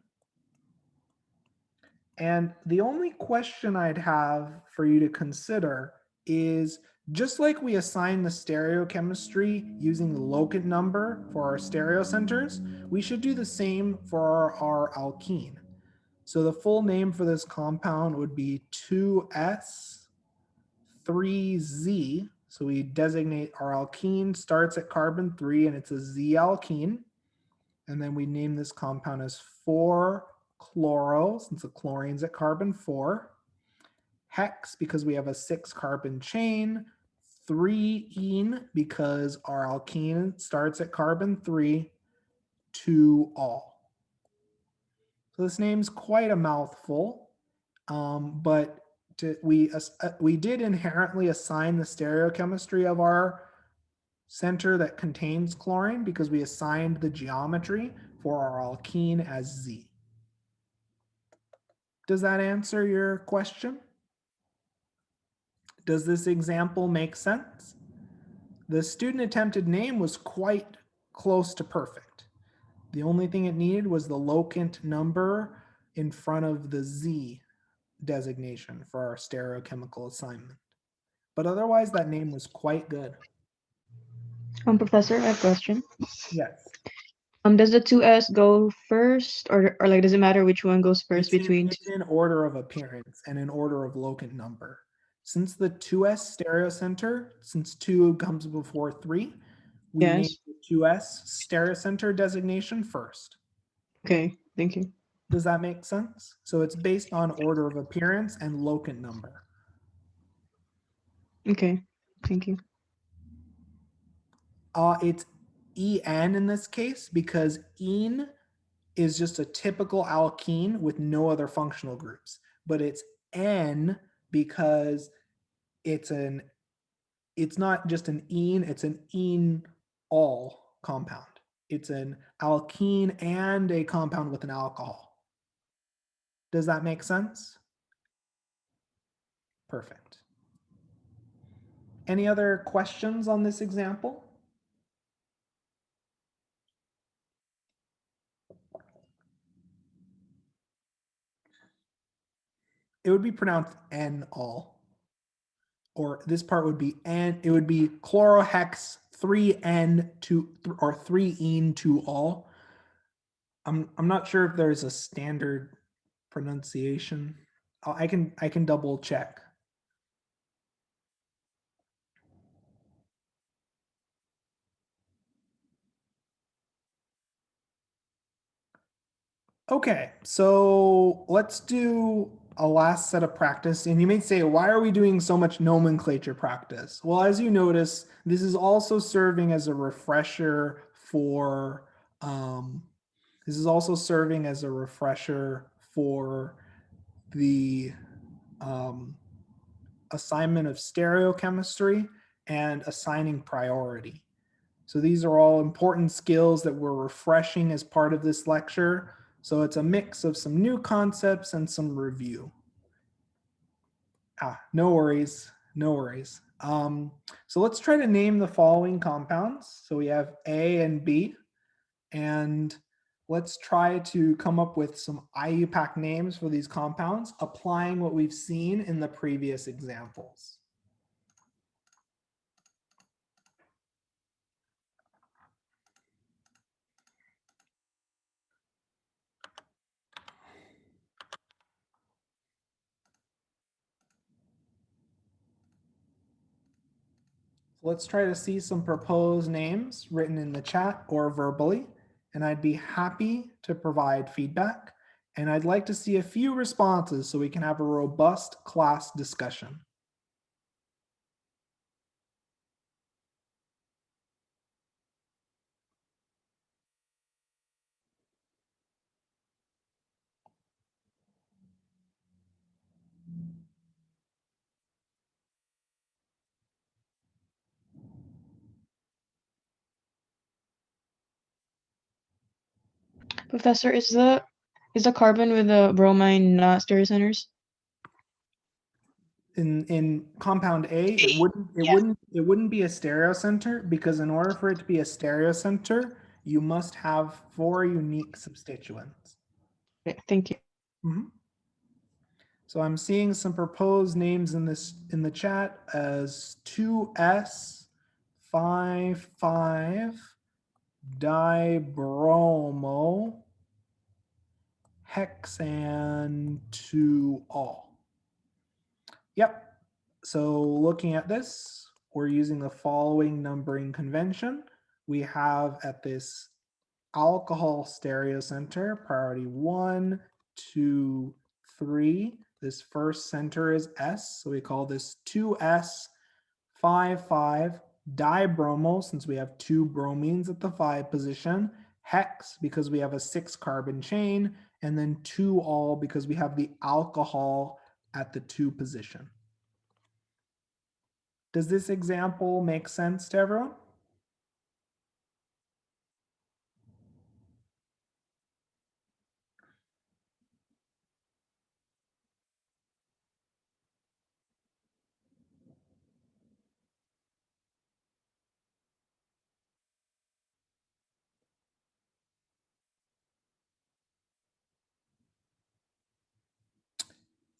And the only question I'd have for you to consider is, just like we assign the stereochemistry using the locant number for our stereocenters, we should do the same for our alkene. So the full name for this compound would be 2S3Z. So we designate our alkene starts at carbon 3 and it's a Z alkene. And then we name this compound as 4-chloro, since the chlorine's at carbon 4. Hex, because we have a 6-carbon chain. 3-ene, because our alkene starts at carbon 3. 2-ol. So this name's quite a mouthful, but we did inherently assign the stereochemistry of our center that contains chlorine because we assigned the geometry for our alkene as Z. Does that answer your question? Does this example make sense? The student attempted name was quite close to perfect. The only thing it needed was the locant number in front of the Z designation for our stereochemical assignment. But otherwise, that name was quite good. Professor, I have a question. Yes. Does the 2S go first, or like does it matter which one goes first It's between? in order of appearance and in order of locant number. Since the 2s stereocenter, since 2 comes before 3, we name Yes. the 2s stereocenter designation first. Okay, thank you. Does that make sense? So it's based on order of appearance and locant number. Okay, thank you. It's En in this case because ene is just a typical alkene with no other functional groups, but it's En because it's not just an ene, it's an enol compound. It's an alkene and a compound with an alcohol. Does that make sense? Perfect. Any other questions on this example? It would be pronounced enol. Or this part would be N, it would be chlorohex 3N2 or 3-ene2-ol. I'm not sure if there's a standard pronunciation. I can double check. Okay, so let's do a last set of practice. And you may say, why are we doing so much nomenclature practice? Well, as you notice, this is also serving as a refresher for the assignment of stereochemistry and assigning priority. So these are all important skills that we're refreshing as part of this lecture. So it's a mix of some new concepts and some review. No worries, no worries. So let's try to name the following compounds. So we have A and B, and let's try to come up with some Iupac names for these compounds, applying what we've seen in the previous examples. Let's try to see some proposed names written in the chat or verbally, and I'd be happy to provide feedback. And I'd like to see a few responses so we can have a robust class discussion. Professor, is the carbon with the bromine not stereocenters? In compound A, it wouldn't be a stereocenter because in order for it to be a stereocenter, you must have 4 unique substituents. Okay, thank you. Mhm. So I'm seeing some proposed names in the chat as 2s 5,5 dibromo hexan 2-ol. Yep. So looking at this, we're using the following numbering convention. We have at this alcohol stereocenter priority 1, 2, 3. This first center is S, so we call this 2s 5,5 dibromo, since we have 2 bromines at the 5 position, hex because we have a 6 carbon chain, and then 2-ol because we have the alcohol at the 2 position. Does this example make sense to everyone?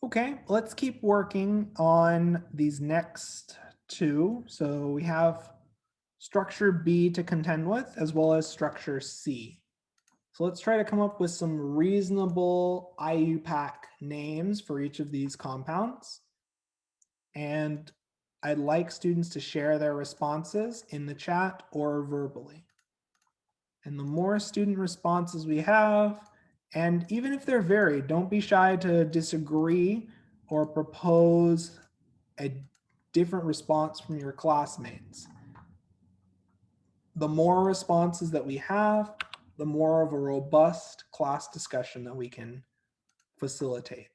Okay, let's keep working on these next 2. So we have structure B to contend with, as well as structure C. So let's try to come up with some reasonable Iupac names for each of these compounds. And I'd like students to share their responses in the chat or verbally. And the more student responses we have, and even if they're varied, don't be shy to disagree or propose a different response from your classmates. The more responses that we have, the more of a robust class discussion that we can facilitate.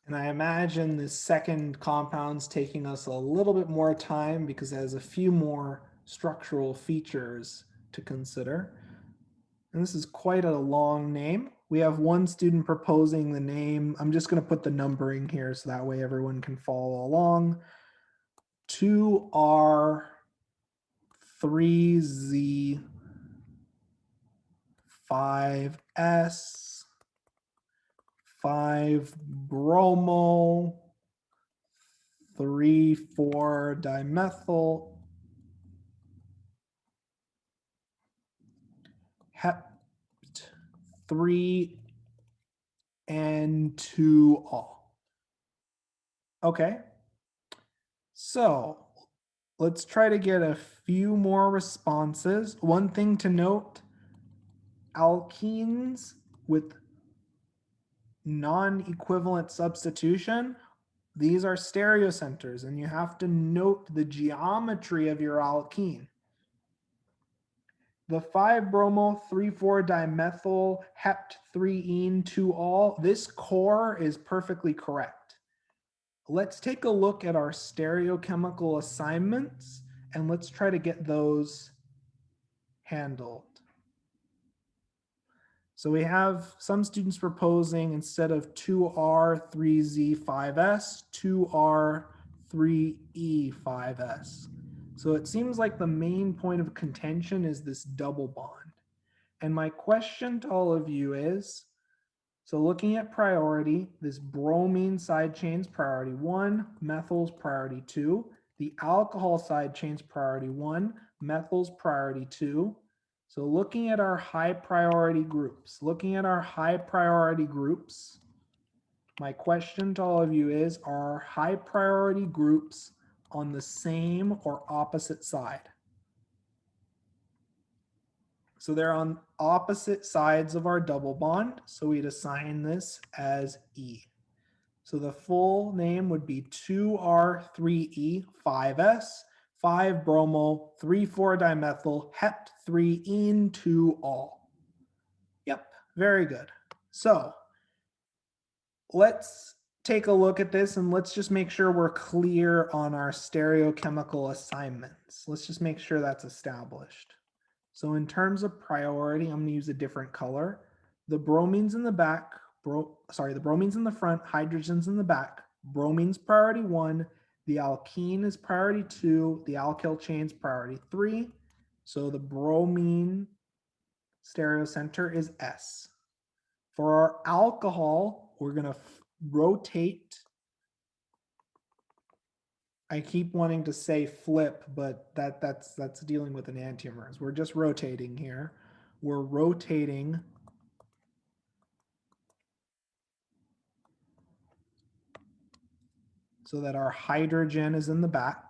And I imagine this second compound's taking us a little bit more time because it has a few more structural features to consider. And this is quite a long name. We have one student proposing the name. I'm just going to put the numbering here so that way everyone can follow along. 2R, 3Z, 5S, 5-bromo, 3,4-dimethyl, hept 3 and 2-all. Okay, so let's try to get a few more responses. One thing to note, alkenes with non-equivalent substitution, these are stereocenters, and you have to note the geometry of your alkene. The 5-bromo 3,4-dimethyl hept 3-ene 2-all, this core is perfectly correct. Let's take a look at our stereochemical assignments and let's try to get those handled. So we have some students proposing instead of 2R 3Z 5S, 2R 3E 5S. So it seems like the main point of contention is this double bond. And my question to all of you is, so looking at priority, this bromine side chain's priority 1, methyl's priority 2, the alcohol side chain's priority 1, methyl's priority 2. So looking at our high priority groups, my question to all of you is, are our high priority groups on the same or opposite side? So they're on opposite sides of our double bond, so we'd assign this as E. So the full name would be 2R3E 5S, 5-bromo 3,4-dimethyl hept 3-ene 2-all. Yep, very good. So let's take a look at this and let's just make sure we're clear on our stereochemical assignments. Let's just make sure that's established. So in terms of priority, I'm going to use a different color. The bromines in the back, the bromines in the front, hydrogens in the back. Bromine's priority 1, the alkene is priority 2, the alkyl chain's priority 3. So the bromine stereocenter is S. For our alcohol, we're going to rotate. I keep wanting to say flip, but that's dealing with enantiomers. We're just rotating here. We're rotating so that our hydrogen is in the back.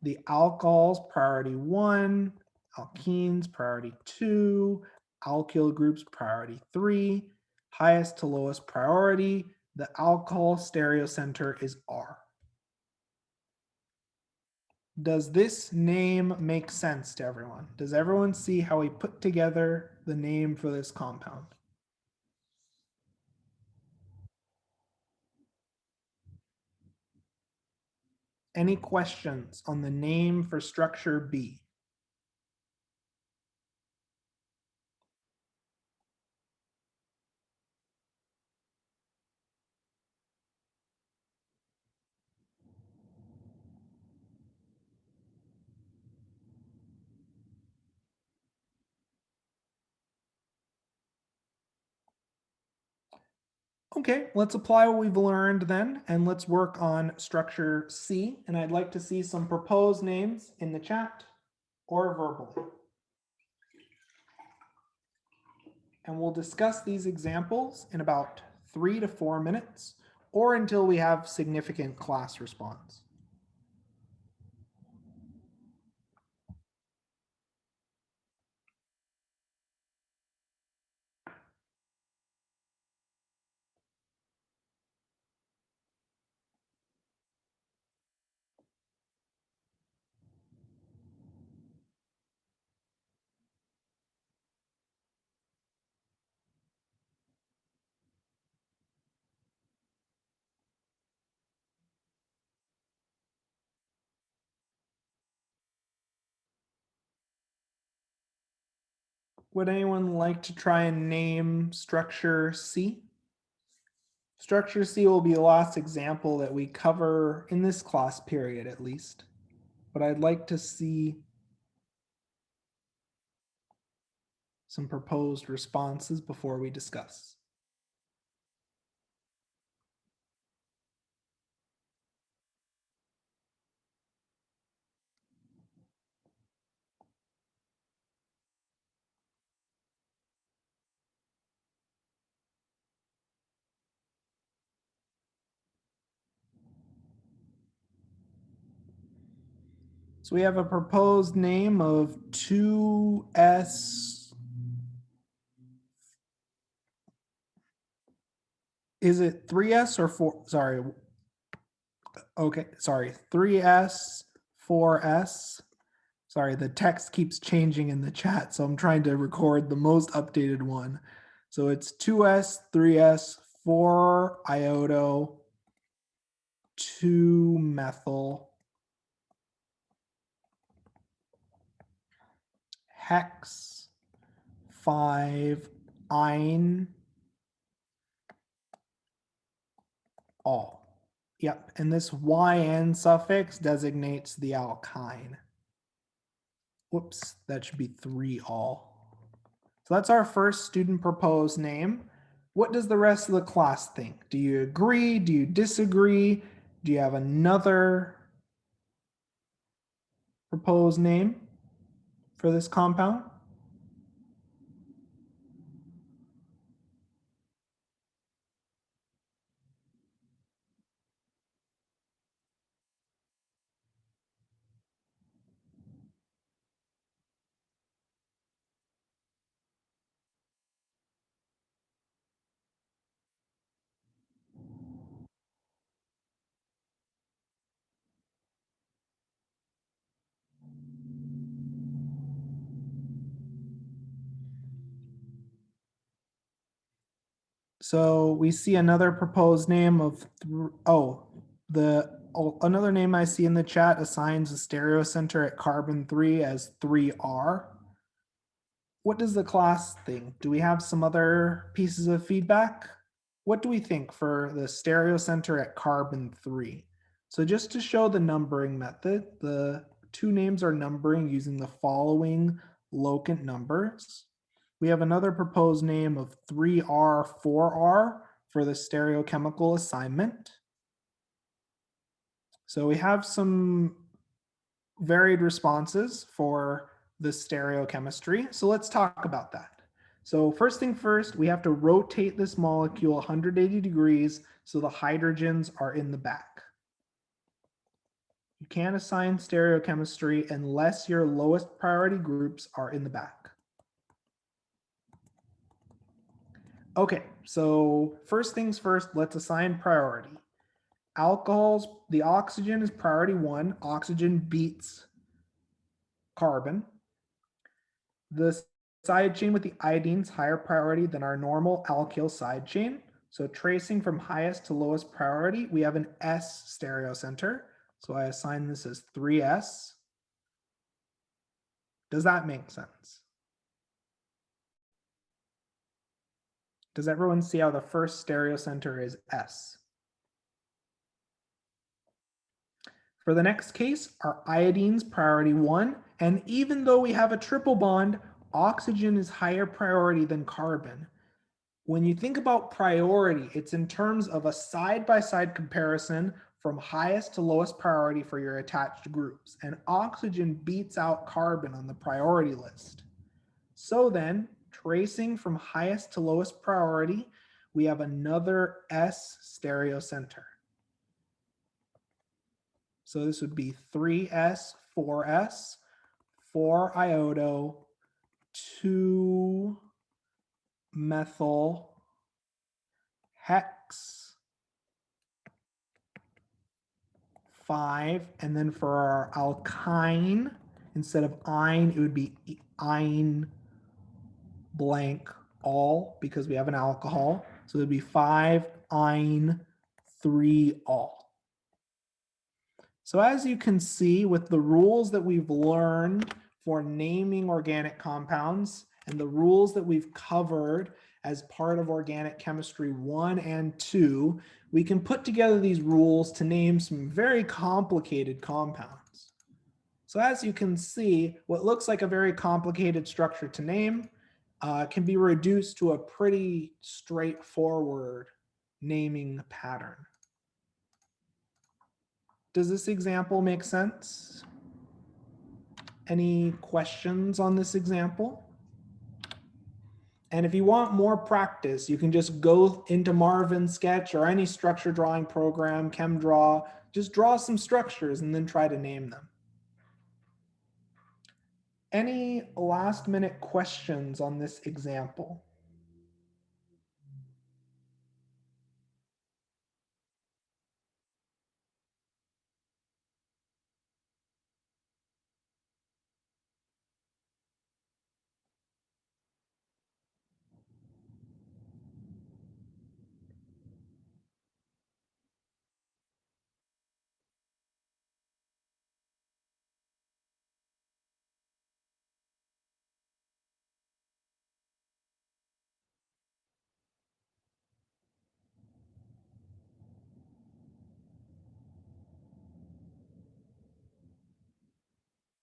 The alcohol's priority 1, alkenes priority 2, alkyl groups priority 3, highest to lowest priority. The alcohol stereocenter is R. Does this name make sense to everyone? Does everyone see how we put together the name for this compound? Any questions on the name for structure B? Okay, let's apply what we've learned then, and let's work on structure C. And I'd like to see some proposed names in the chat or verbally. And we'll discuss these examples in about 3 to 4 minutes or until we have significant class response. Would anyone like to try and name structure C? Structure C will be the last example that we cover in this class period at least, but I'd like to see some proposed responses before we discuss. So we have a proposed name of 2S. Is it 3S or 4? Sorry. Okay, sorry. 3S, 4S. Sorry, the text keeps changing in the chat, so I'm trying to record the most updated one. So it's 2S, 3S, 4 iodo, 2 methyl, hex, 5 ine, all. Yep, and this YN suffix designates the alkyne. Whoops, that should be 3 all. So that's our first student proposed name. What does the rest of the class think? Do you agree? Do you disagree? Do you have another proposed name for this compound? So we see another proposed name of, another name I see in the chat assigns a stereocenter at carbon 3 as 3R. What does the class think? Do we have some other pieces of feedback? What do we think for the stereocenter at carbon 3? So just to show the numbering method, the two names are numbering using the following locant numbers. We have another proposed name of 3R, 4R for the stereochemical assignment. So we have some varied responses for the stereochemistry. So let's talk about that. So first thing first, we have to rotate this molecule 180 degrees so the hydrogens are in the back. You can't assign stereochemistry unless your lowest priority groups are in the back. Okay, so first things first, let's assign priority. Alcohols, the oxygen is priority 1. Oxygen beats carbon. The side chain with the iodines higher priority than our normal alkyl side chain. So tracing from highest to lowest priority, we have an S stereocenter. So I assign this as 3S. Does that make sense? Does everyone see how the first stereocenter is S? For the next case, our iodine's priority 1, and even though we have a triple bond, oxygen is higher priority than carbon. When you think about priority, it's in terms of a side-by-side comparison from highest to lowest priority for your attached groups, and oxygen beats out carbon on the priority list. So then, tracing from highest to lowest priority, we have another S stereocenter. So this would be 3s, 4s, 4 iodo, 2 methyl hex, 5, and then for our alkyne, instead of ine, it would be ine blank all, because we have an alcohol. So it would be 5 ine 3 all. So as you can see, with the rules that we've learned for naming organic compounds and the rules that we've covered as part of organic chemistry 1 and 2, we can put together these rules to name some very complicated compounds. So as you can see, what looks like a very complicated structure to name can be reduced to a pretty straightforward naming pattern. Does this example make sense? Any questions on this example? And if you want more practice, you can just go into Marvin Sketch or any structure drawing program, ChemDraw, just draw some structures and then try to name them. Any last minute questions on this example?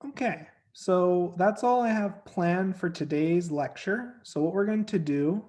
Okay, so that's all I have planned for today's lecture. So what we're going to do